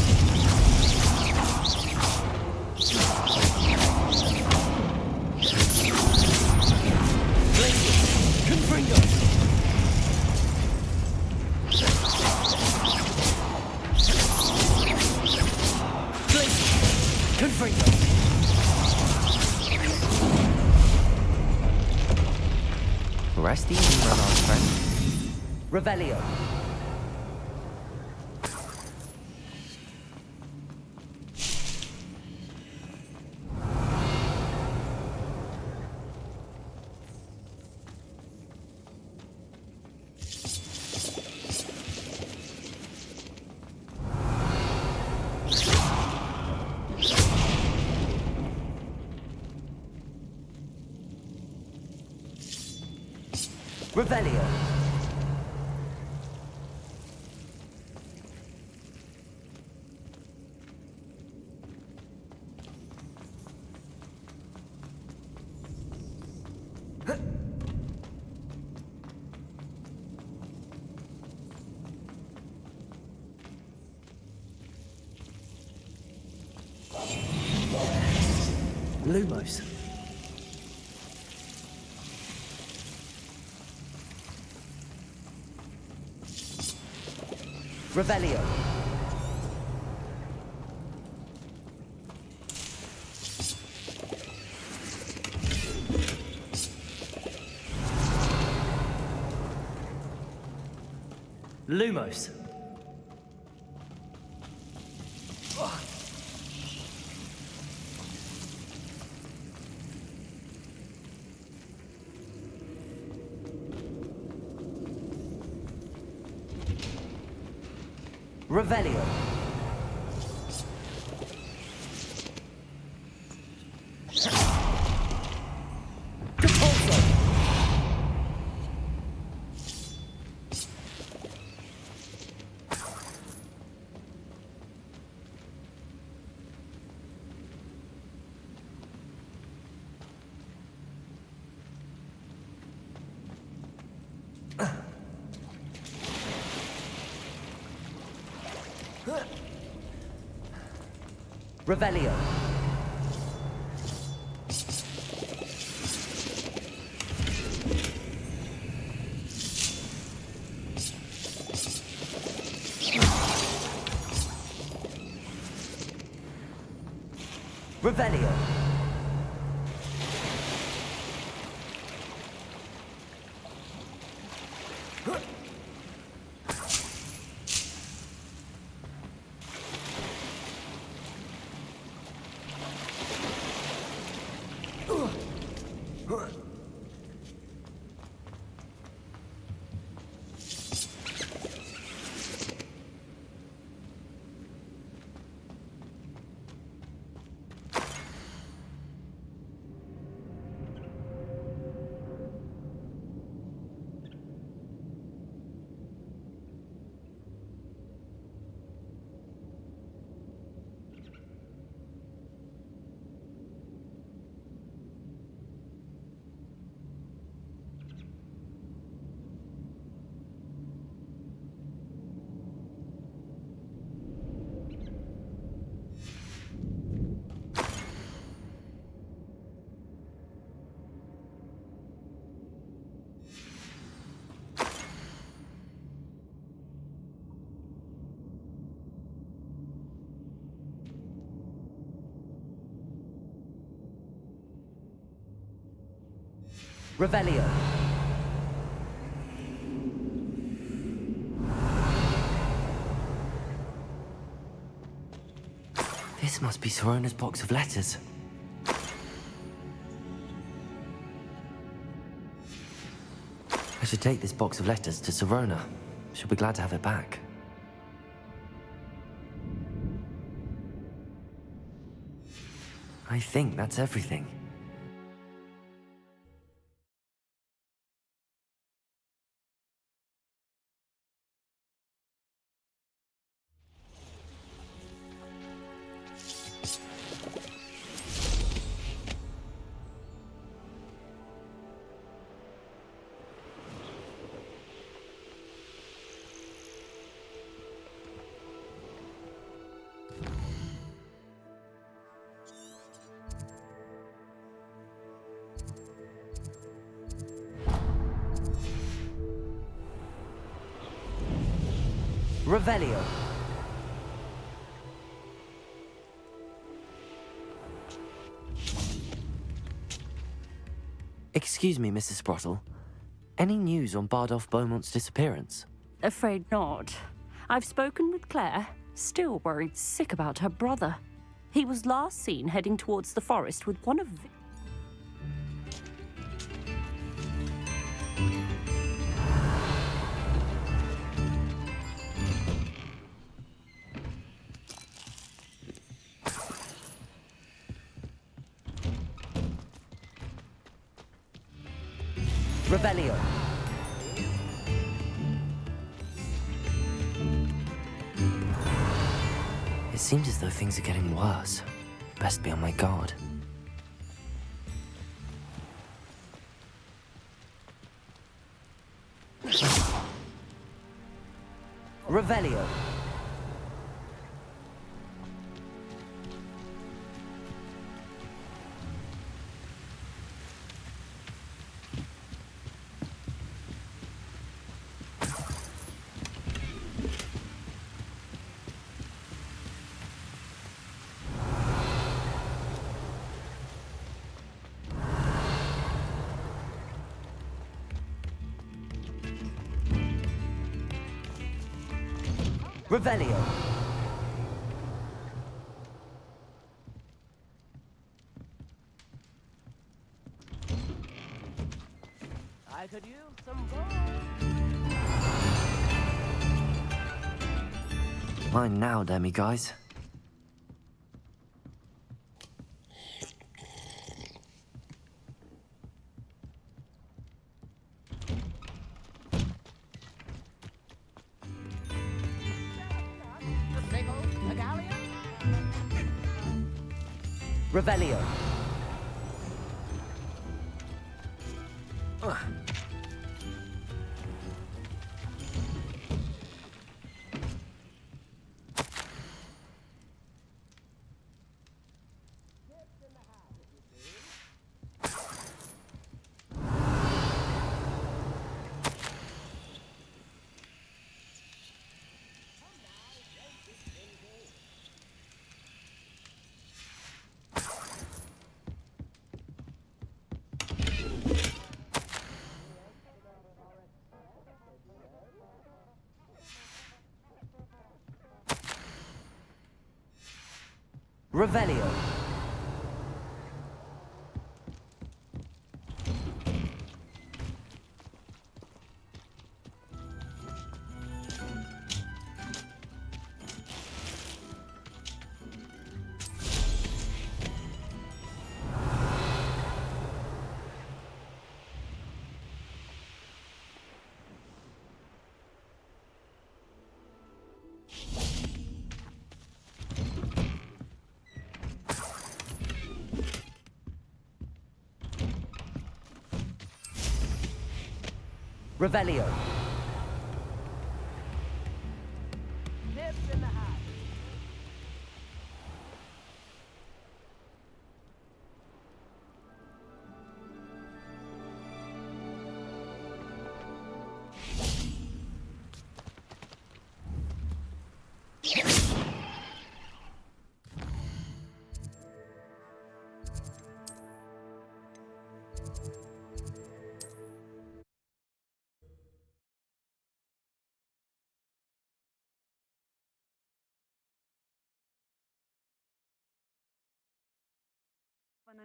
Glacius. Confringo. Confringo. Rest easy, my old friend. Revelio. Revelio. Lumos. Revelio. Lumos. Revelio. Depulso. Revelio. Revelio. Revelio. This must be Sorona's box of letters. I should take this box of letters to Sorona. She'll be glad to have it back. I think that's everything. Revelio. Excuse me, Mrs. Sprottle. Any news on Bardolph Beaumont's disappearance? Afraid not. I've spoken with Claire, still worried sick about her brother. He was last seen heading towards the forest with one of... Revelio. It seems as though things are getting worse. Best be on my guard. Revelio. Revelio. I could use some gold. Mine now, Demi guys. Revelio. Revelio. Revelio. Nips in the hat.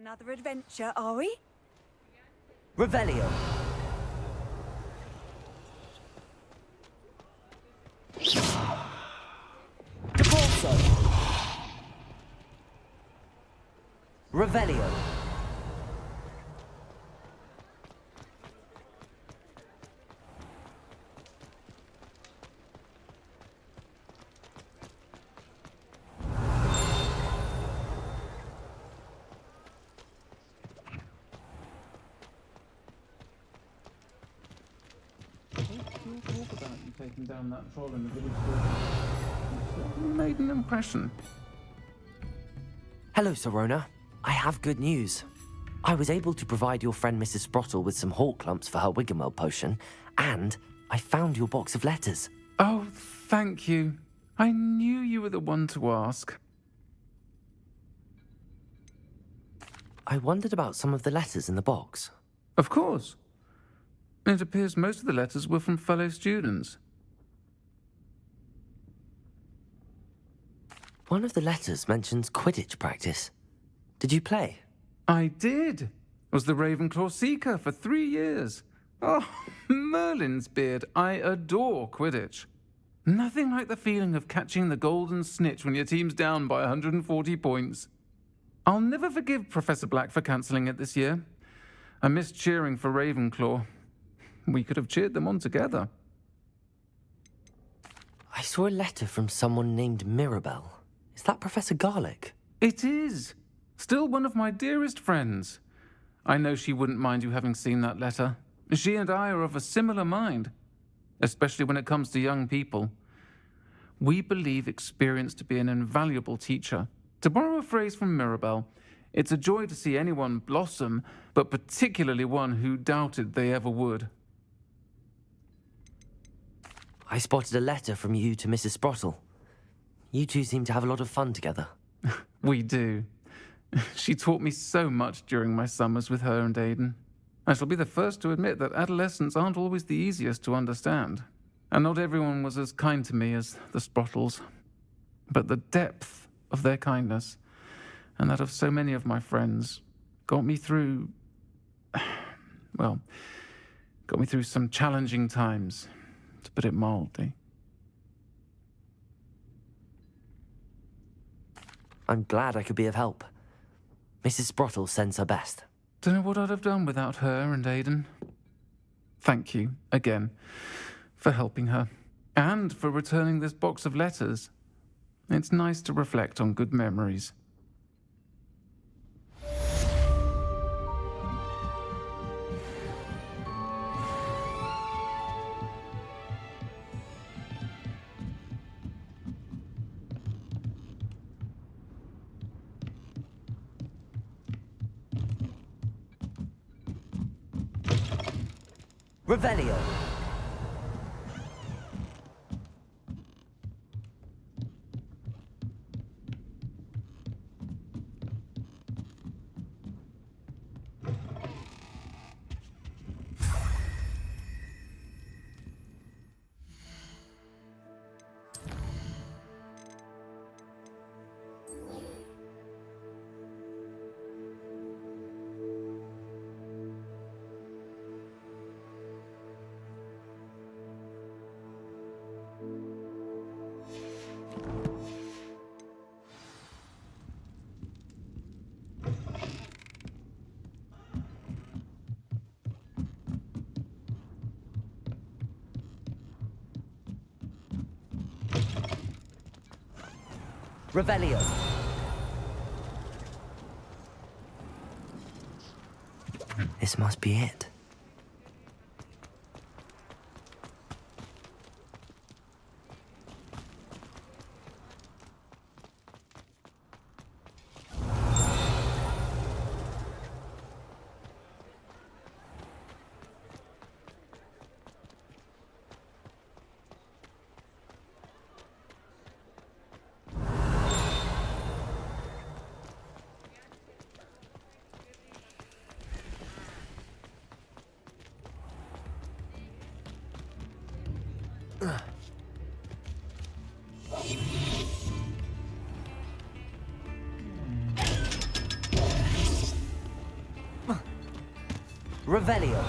Another adventure, are we? Revelio. Depulso. Revelio. Talk about you taking down that troll in the village. You made an impression. Hello, Serona. I have good news. I was able to provide your friend Mrs. Sprottle with some hawk lumps for her Wiggenweld potion, and I found your box of letters. Oh, thank you. I knew you were the one to ask. I wondered about some of the letters in the box. Of course. It appears most of the letters were from fellow students. One of the letters mentions Quidditch practice. Did you play? I did. Was the Ravenclaw Seeker for 3 years. Oh, Merlin's beard. I adore Quidditch. Nothing like the feeling of catching the golden snitch when your team's down by 140 points. I'll never forgive Professor Black for cancelling it this year. I missed cheering for Ravenclaw. We could have cheered them on together. I saw a letter from someone named Mirabelle. Is that Professor Garlick? It is. Still one of my dearest friends. I know she wouldn't mind you having seen that letter. She and I are of a similar mind, especially when it comes to young people. We believe experience to be an invaluable teacher. To borrow a phrase from Mirabelle, it's a joy to see anyone blossom, but particularly one who doubted they ever would. I spotted a letter from you to Mrs. Sprottle. You two seem to have a lot of fun together. We do. She taught me so much during my summers with her and Aidan. I shall be the first to admit that adolescents aren't always the easiest to understand. And not everyone was as kind to me as the Sprottles. But the depth of their kindness, and that of so many of my friends, got me through... well, got me through some challenging times, to put it mildly. I'm glad I could be of help. Mrs. Sprottle sends her best. Don't know what I'd have done without her and Aidan. Thank you, again, for helping her, and for returning this box of letters. It's nice to reflect on good memories. Revelio. Revelio. This must be it. Revelio.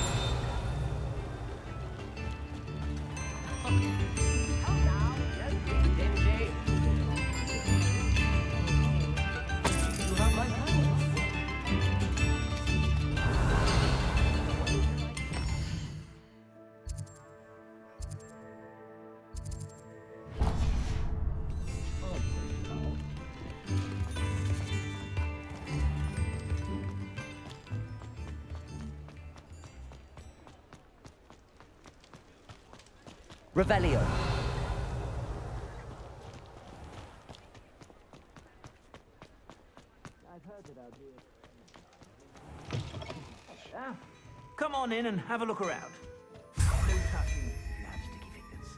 Revelio. I've heard it out here. Come on in and have a look around. No touching loud sticky fingers.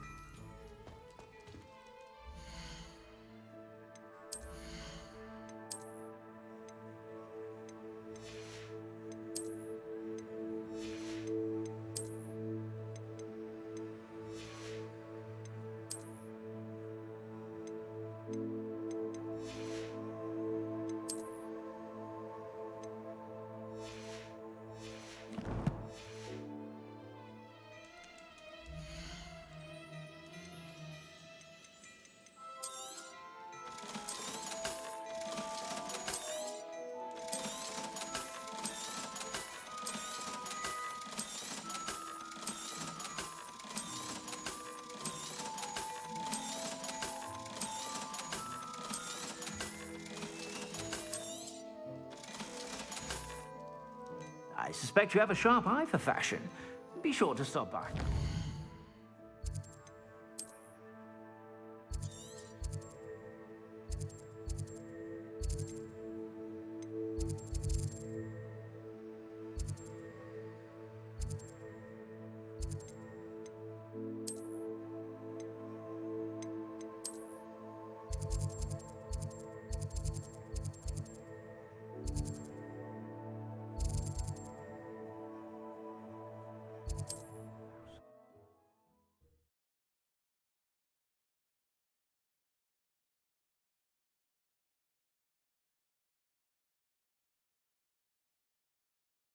I suspect you have a sharp eye for fashion. Be sure to stop by.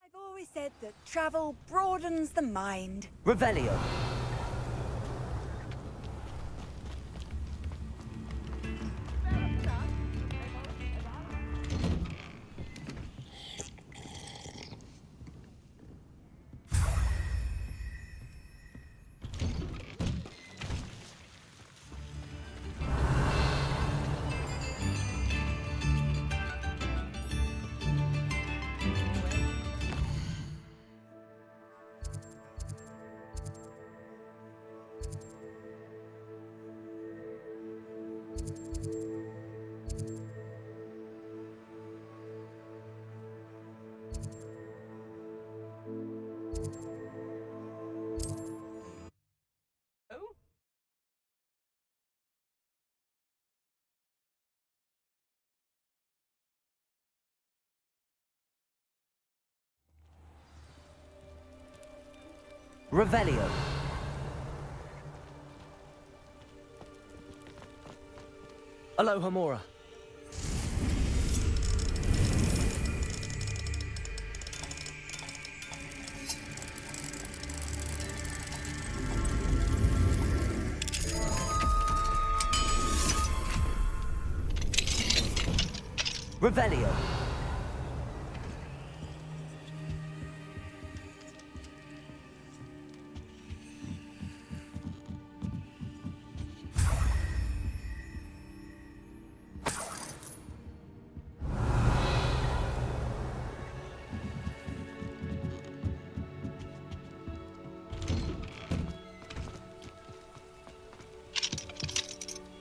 I've always said that travel broadens the mind. Revelio. Revelio. Aloha Mora. Revelio.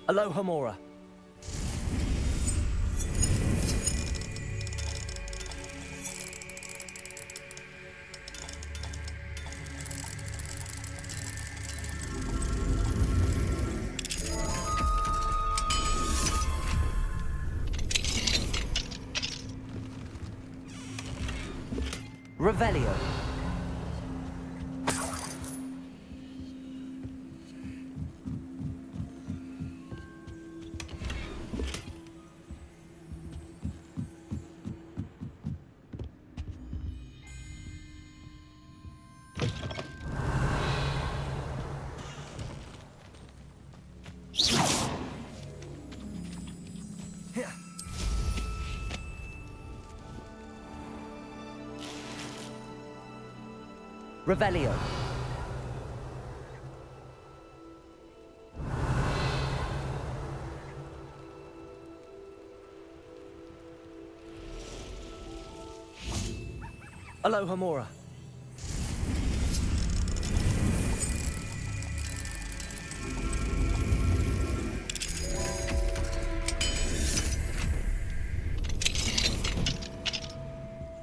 Aloha Mora. Revelio. Revelio. Alohomora.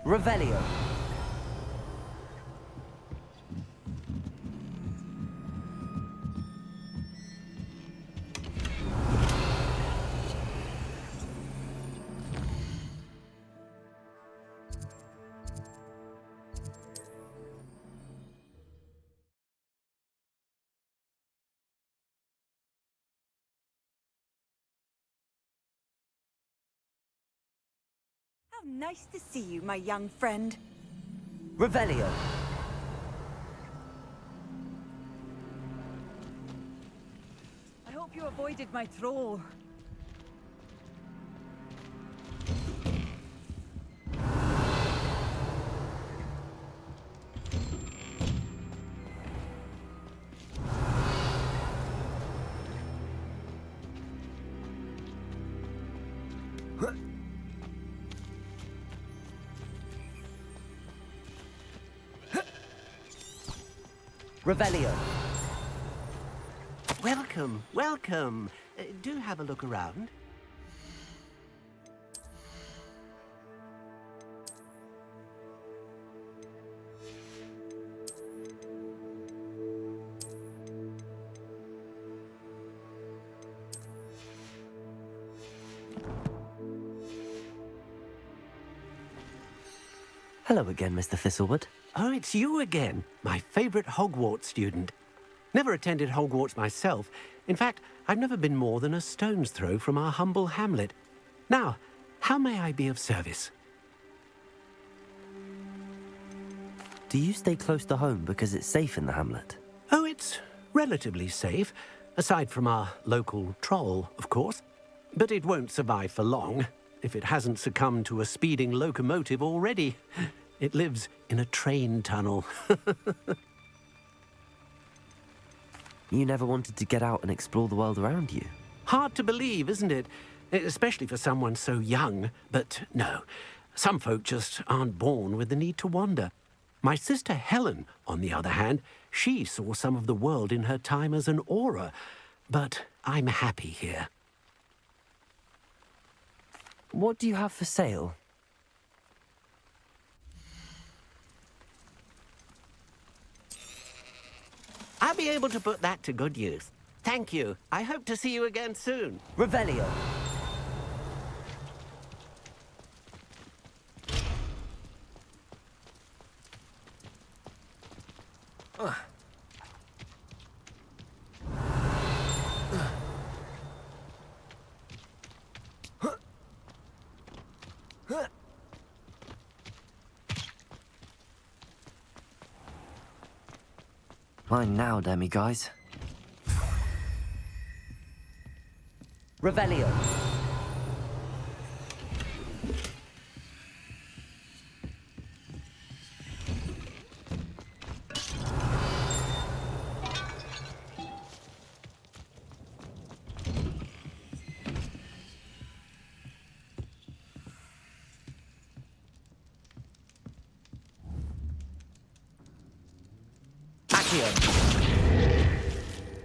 Revelio. How nice to see you, my young friend. Revelio. I hope you avoided my troll. Revelio. Welcome, welcome. Do have a look around. Hello again, Mr. Thistlewood. Oh, it's you again, my favorite Hogwarts student. Never attended Hogwarts myself. In fact, I've never been more than a stone's throw from our humble hamlet. Now, how may I be of service? Do you stay close to home because it's safe in the hamlet? Oh, it's relatively safe, aside from our local troll, of course. But it won't survive for long, if it hasn't succumbed to a speeding locomotive already. It lives in a train tunnel. You never wanted to get out and explore the world around you? Hard to believe, isn't it? Especially for someone so young. But no, some folk just aren't born with the need to wander. My sister Helen, on the other hand, she saw some of the world in her time as an aura. But I'm happy here. What do you have for sale? I'll be able to put that to good use. Thank you. I hope to see you again soon. Revelio. Mine now, demi-guys. Revelio.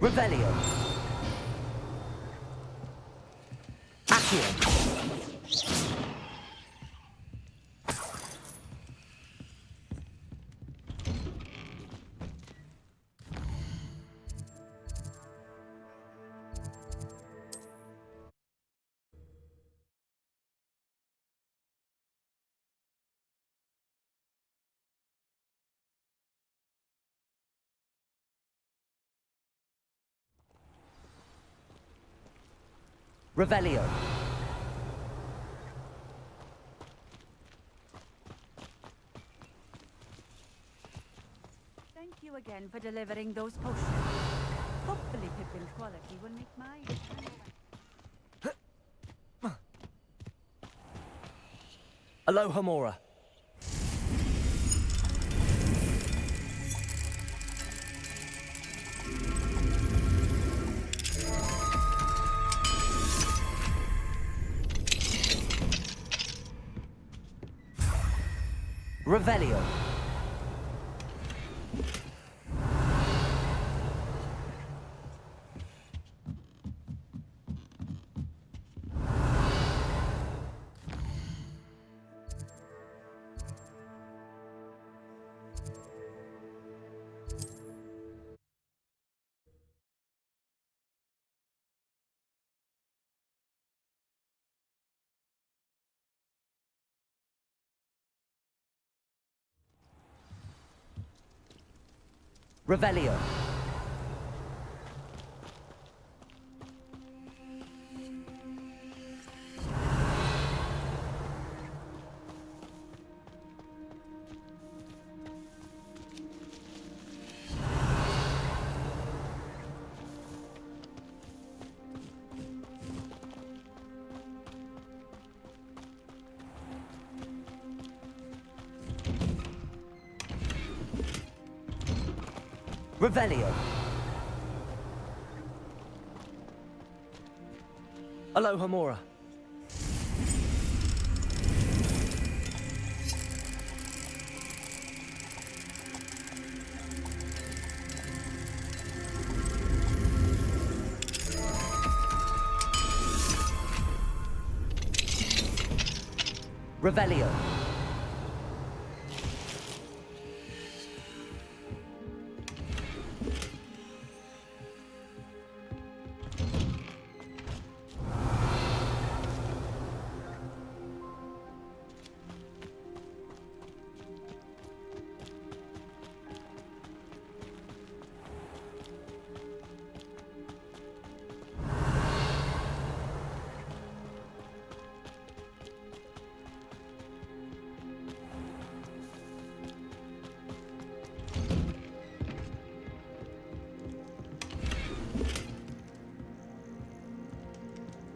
Revelio. Accio. Revelio. Thank you again for delivering those potions. Hopefully Pippin's quality will make mine. Alohomora. Revelio. Revelio. Revelio. Aloha Mora. Revelio.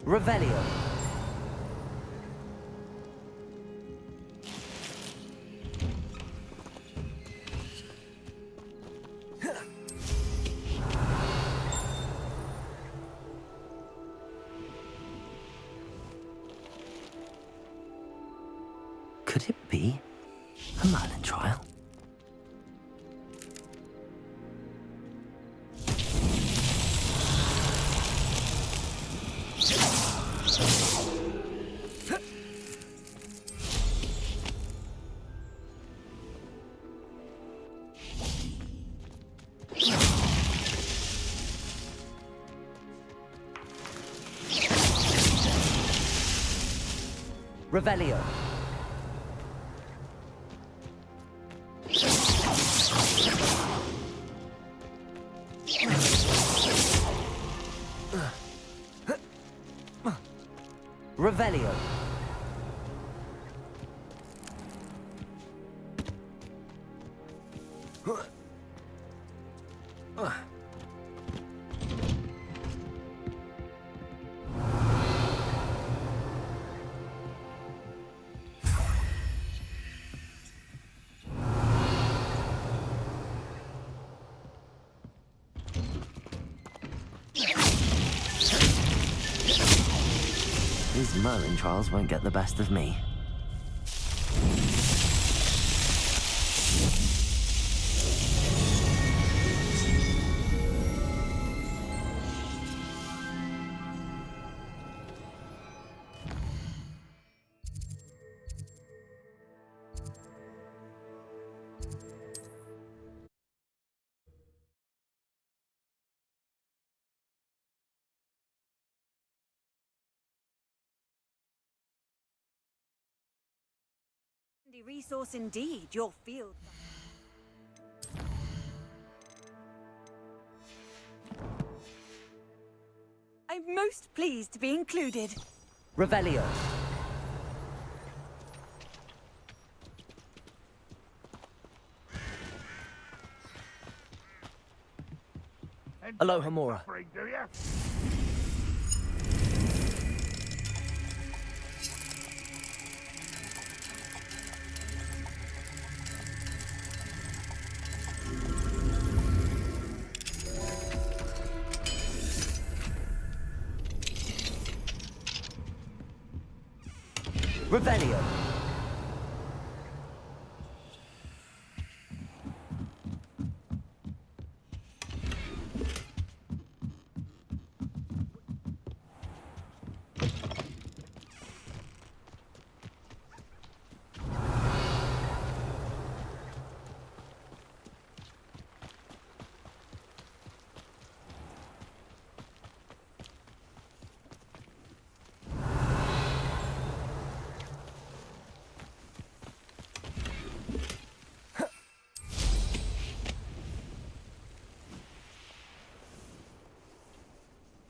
Revelio. Could it be a Merlin trial? Revelio. Revelio. These Merlin trials won't get the best of me. Resource indeed, your field. I'm most pleased to be included. Revelio. Aloha Mora. Revelio.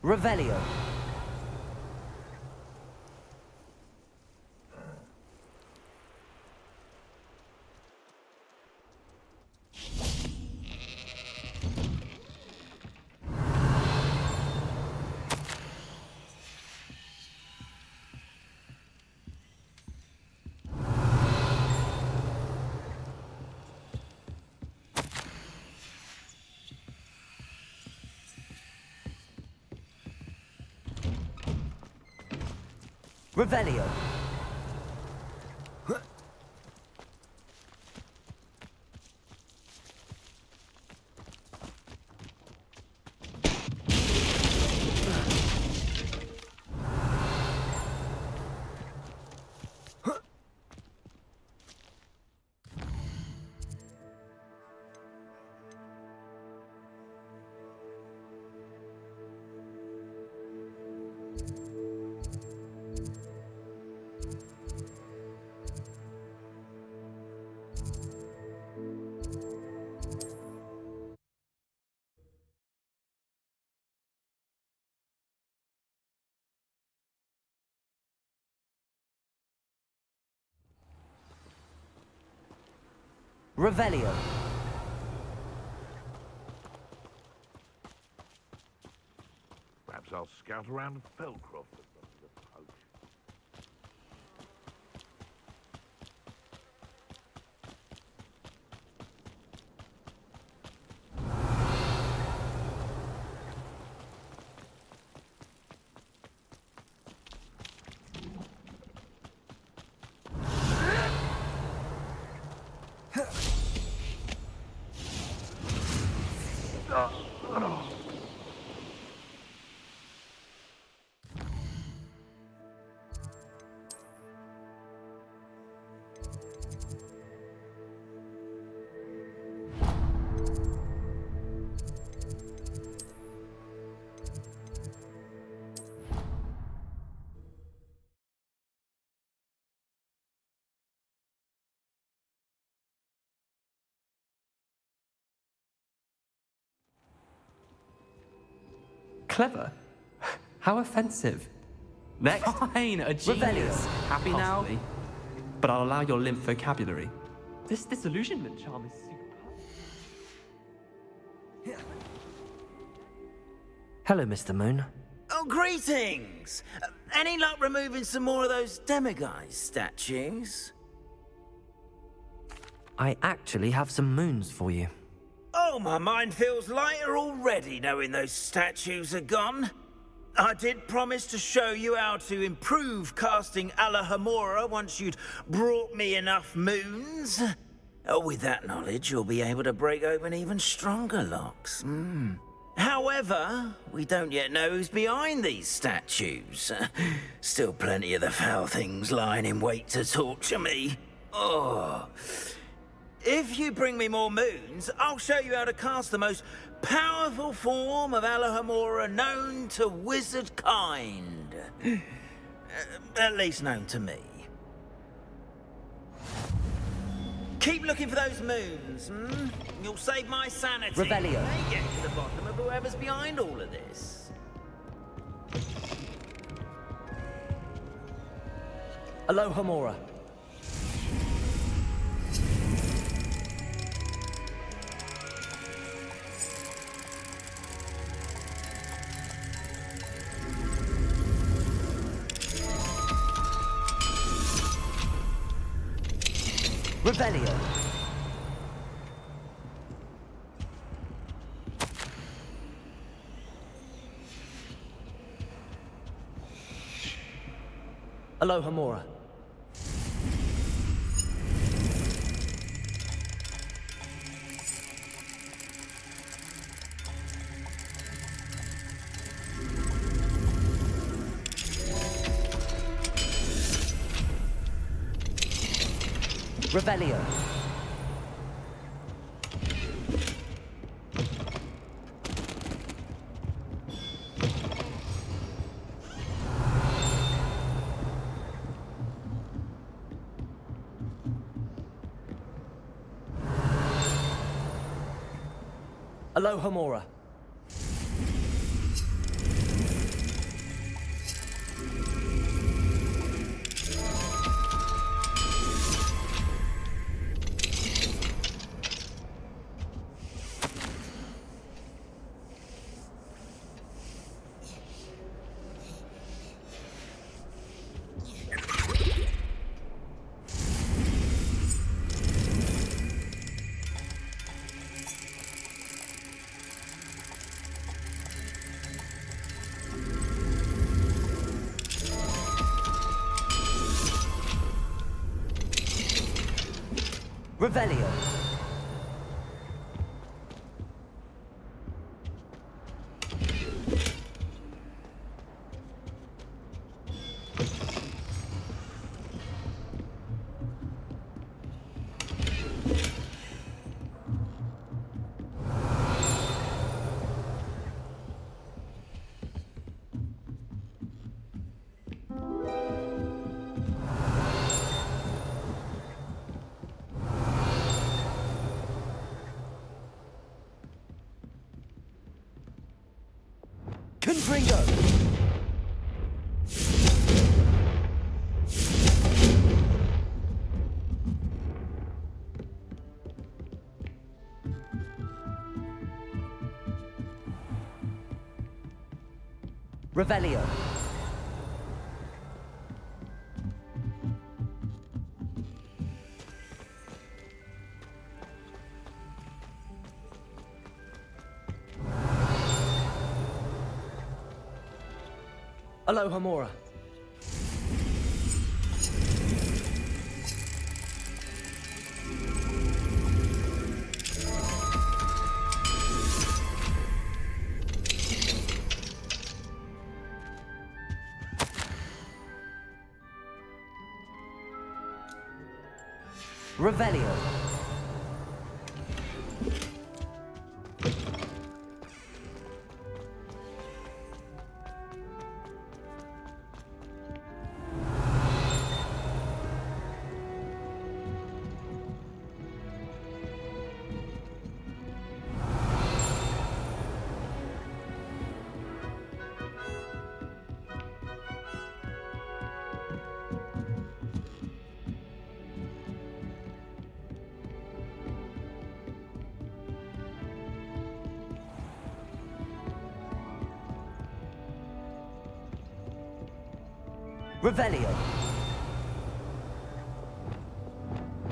Revelio. Revelio. Revelio. Perhaps I'll scout around Feldcroft and look for the poach. Clever? How offensive. Next. Fine, a genius. Happy now? But I'll allow your limp vocabulary. This disillusionment charm is superb. Hello, Mr. Moon. Oh, greetings! Any luck removing some more of those demiguise statues? I actually have some moons for you. Oh, my mind feels lighter already knowing those statues are gone. I did promise to show you how to improve casting Alohomora once you'd brought me enough moons. With that knowledge, you'll be able to break open even stronger locks. However, we don't yet know who's behind these statues. Still plenty of the foul things lying in wait to torture me. Oh. If you bring me more moons, I'll show you how to cast the most powerful form of Alohomora known to wizard kind. At least known to me. Keep looking for those moons, You'll save my sanity. Revelio. May get to the bottom of whoever's behind all of this. Alohomora. Revelio. Alohomora. Revelio. Alohomora. Revelio. Confringo! Revelio. Aloha Mora. Revelio. Revelio.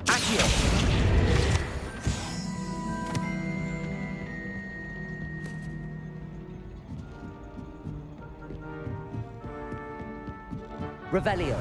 Accio. Revelio.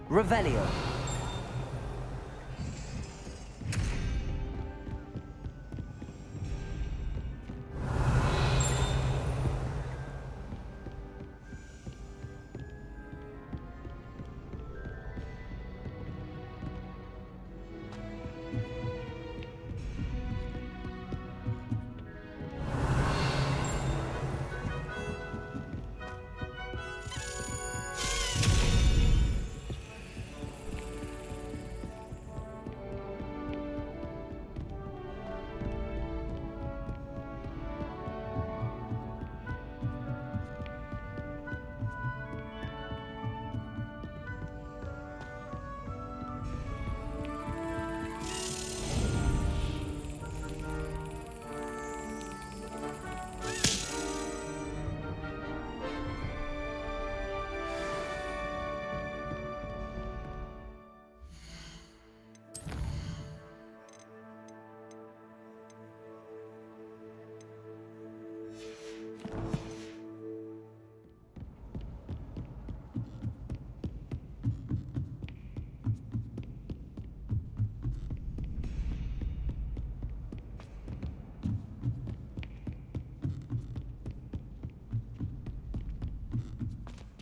Revelio.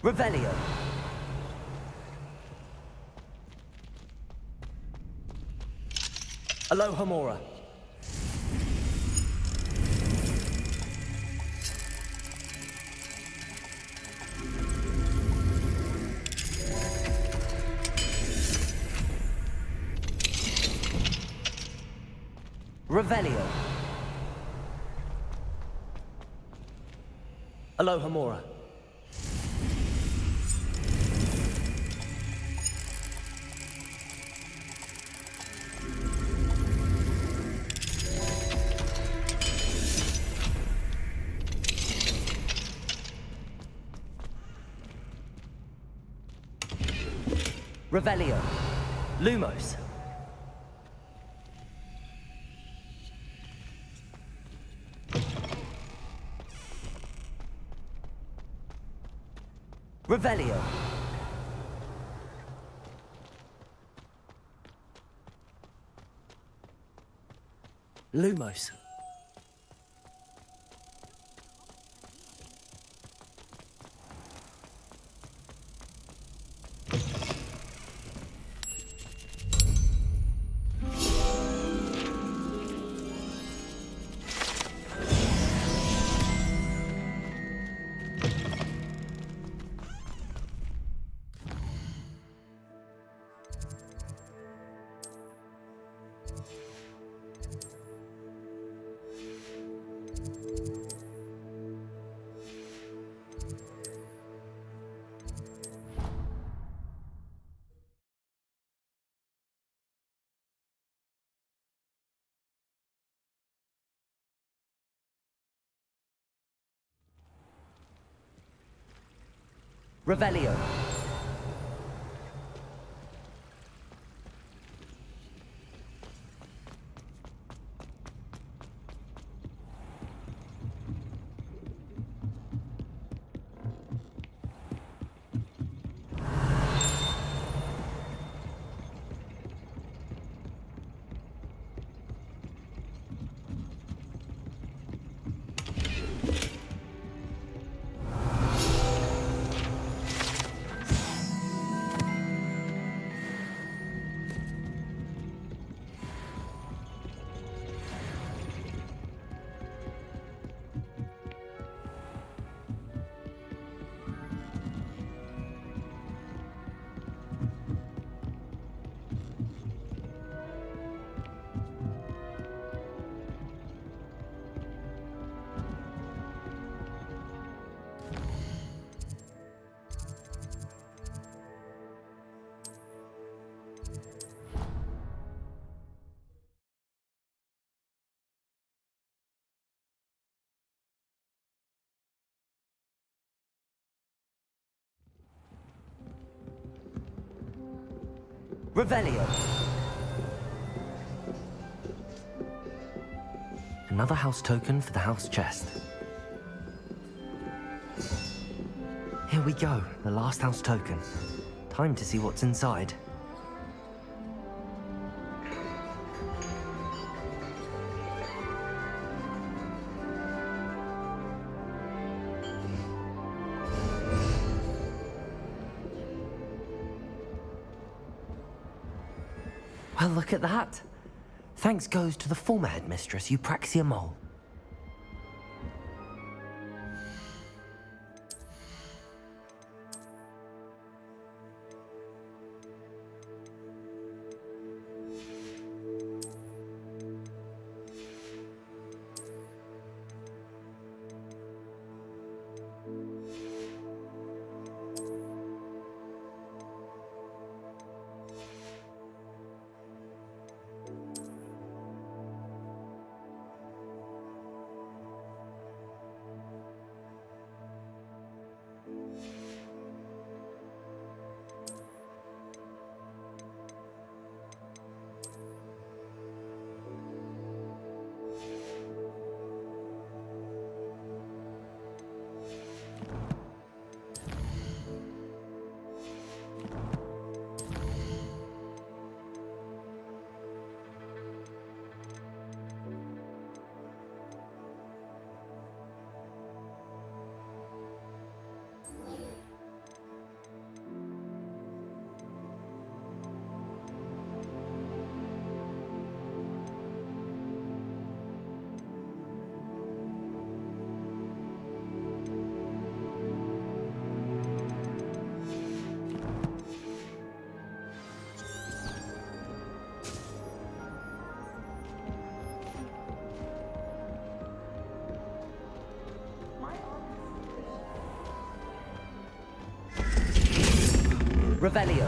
Revelio. Aloha Mora. Revelio. Aloha Mora. Revelio. Lumos. Revelio. Lumos. Revelio. Revelio. Another house token for the house chest. Here we go, the last house token. Time to see what's inside. Well, look at that. Thanks goes to the former headmistress, Eupraxia Mole. Revelio.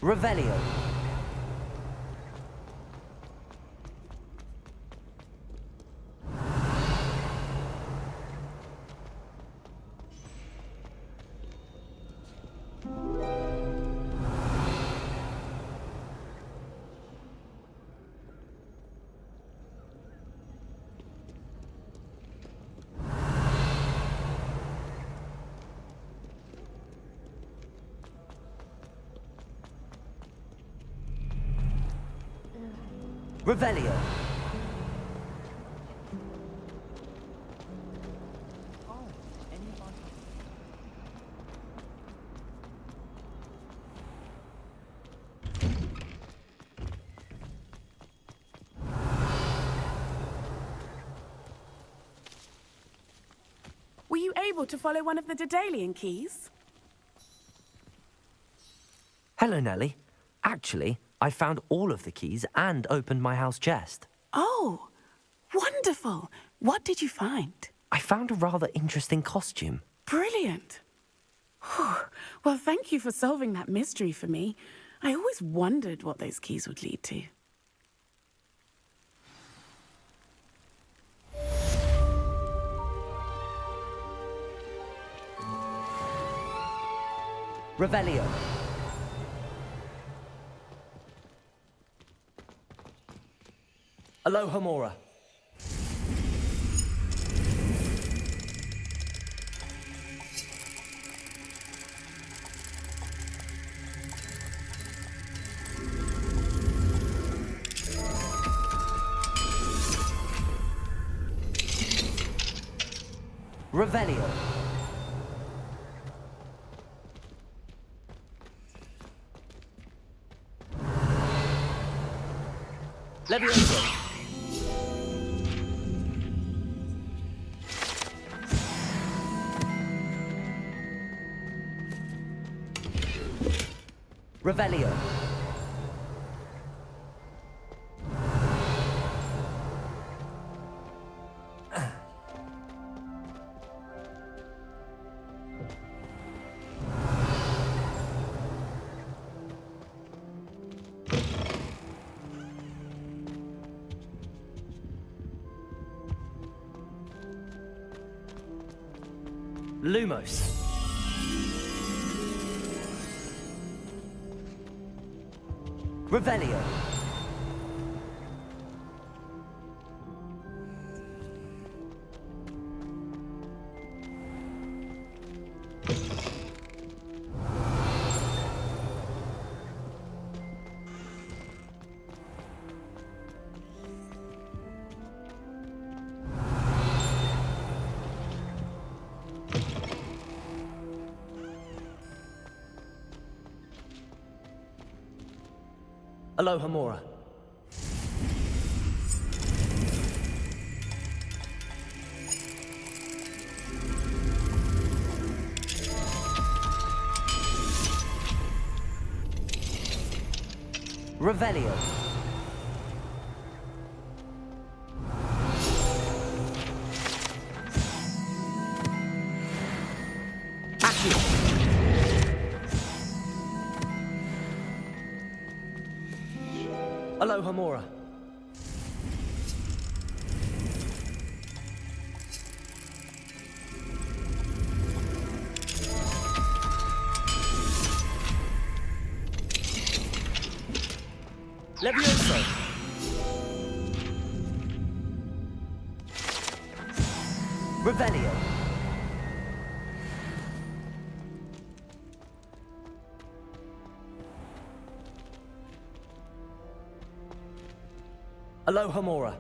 Revelio. Revelio. Were you able to follow one of the Daedalian keys? Hello, Nellie. Actually, I found all of the keys and opened my house chest. Oh, wonderful. What did you find? I found a rather interesting costume. Brilliant. Whew. Well, thank you for solving that mystery for me. I always wondered what those keys would lead to. Revelio. Alohomora. Revelio. Levioso. Revelio. Lumos. Revelio. Alohomora. Revelio. Accio. Alohomora. Levioso. Revelio. Aloha Mora.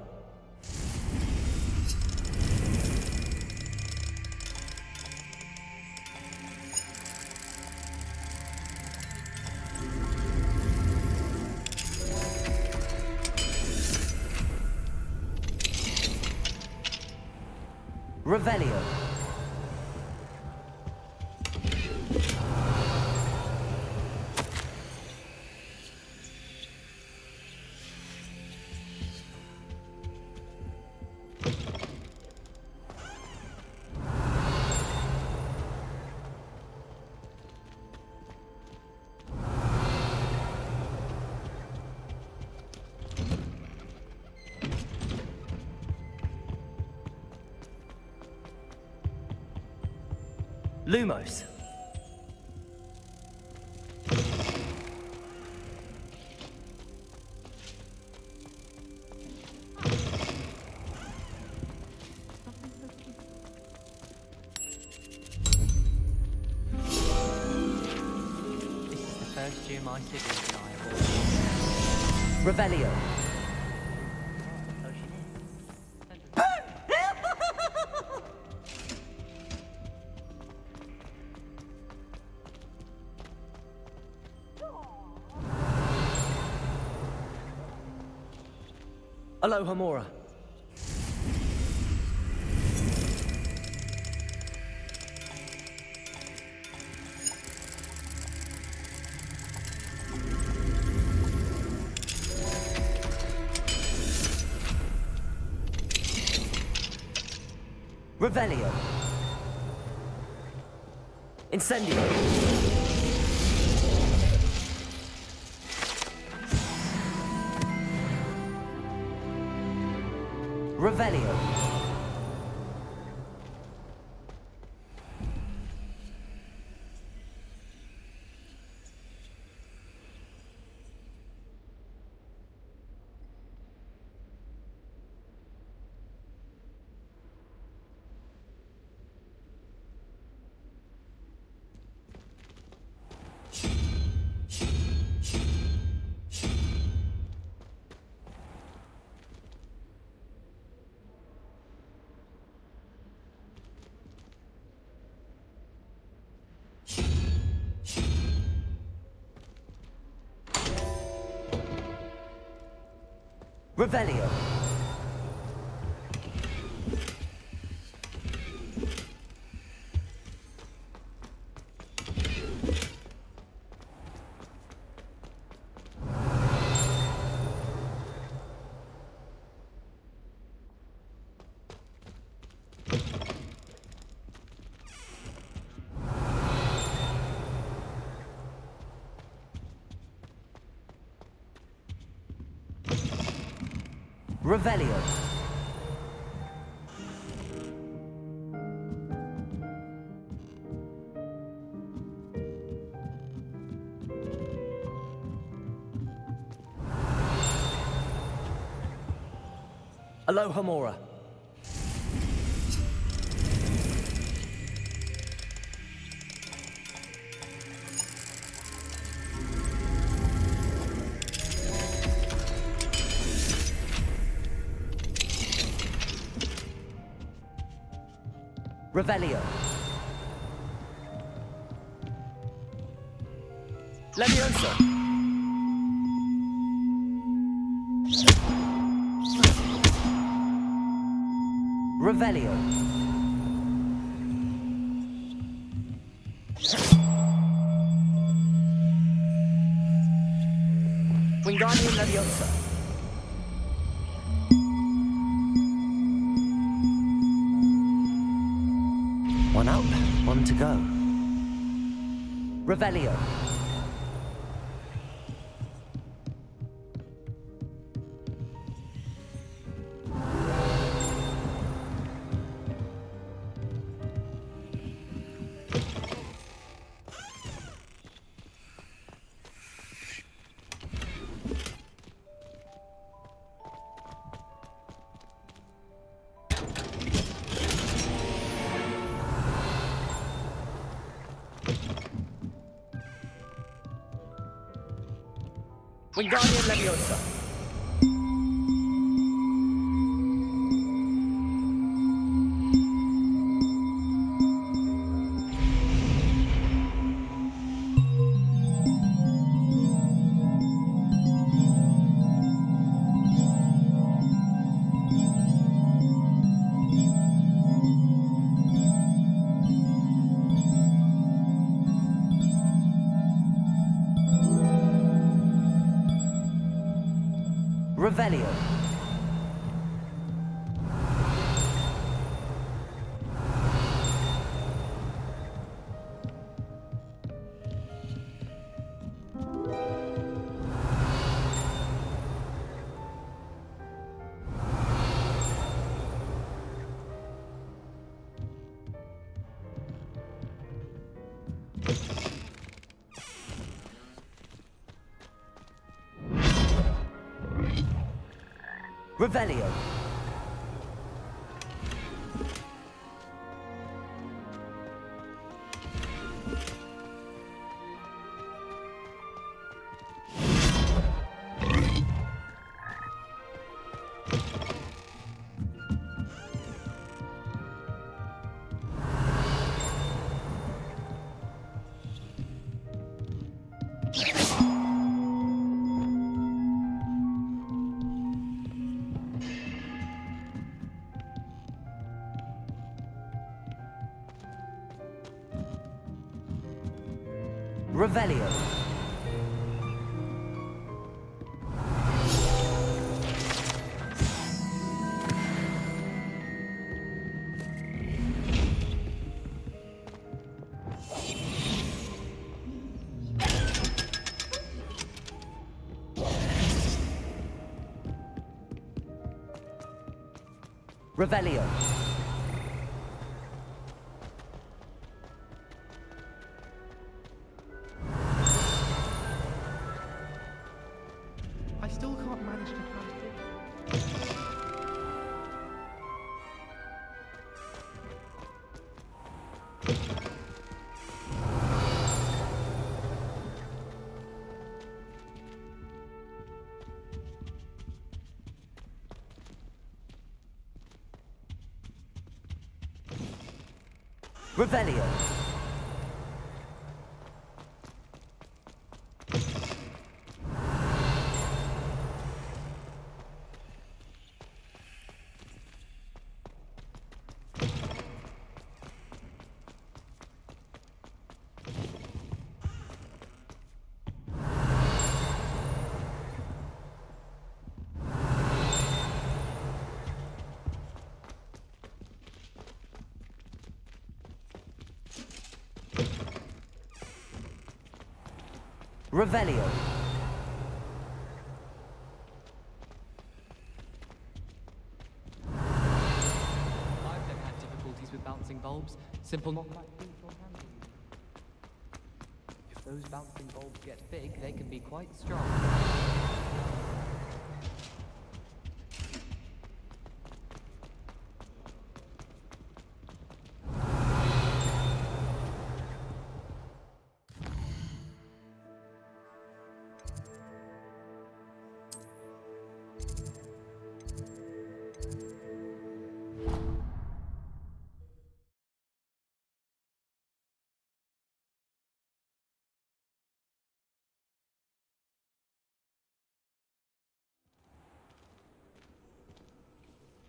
Revelio. Lumos. This is the first year my siblings and I have all... Revelio. Aloha Mora. Revelio. Incendio. Revelio. Revelio. Revelio. Aloha Mora. Revelio. Leviosa. Revelio. Wingardium Leviosa. One up, one to go. Revelio. Wingardium Leviosa. Revelio. Revelio. Revelio. I still can't manage to count. Revelio. Revelio. I've never had difficulties with bouncing bulbs. Simple knock like these or handle. If those bouncing bulbs get big, they can be quite strong.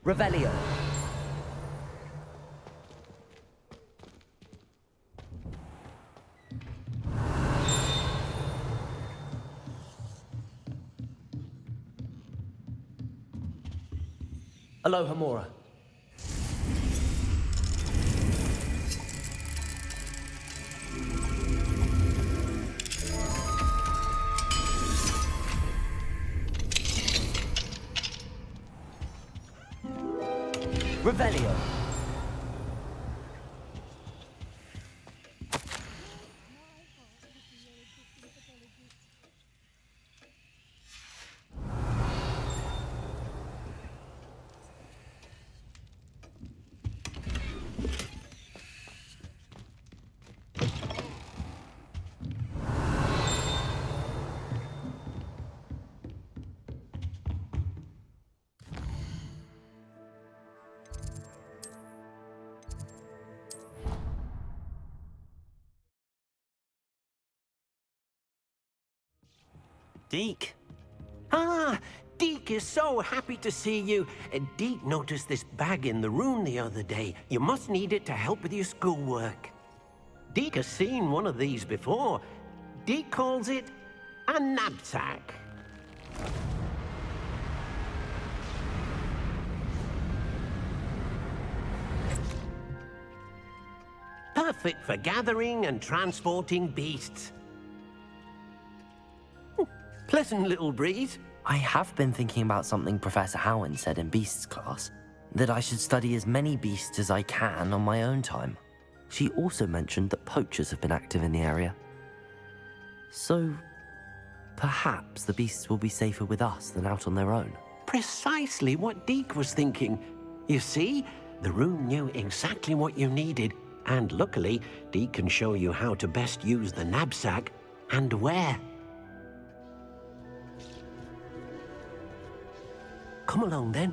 Revelio. Aloha Mora. Revelio. Deke. Ah, Deke is so happy to see you. Deke noticed this bag in the room the other day. You must need it to help with your schoolwork. Deke has seen one of these before. Deke calls it a knapsack. Perfect for gathering and transporting beasts. Pleasant little breeze. I have been thinking about something Professor Howen said in Beasts class, that I should study as many beasts as I can on my own time. She also mentioned that poachers have been active in the area. So, perhaps the beasts will be safer with us than out on their own. precisely what Deke was thinking. You see, the room knew exactly what you needed, and luckily, Deke can show you how to best use the knapsack and where. Come along then.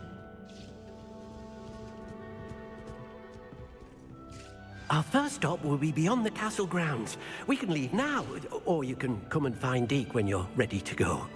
Our first stop will be beyond the castle grounds. We can leave now, or you can come and find Deke when you're ready to go.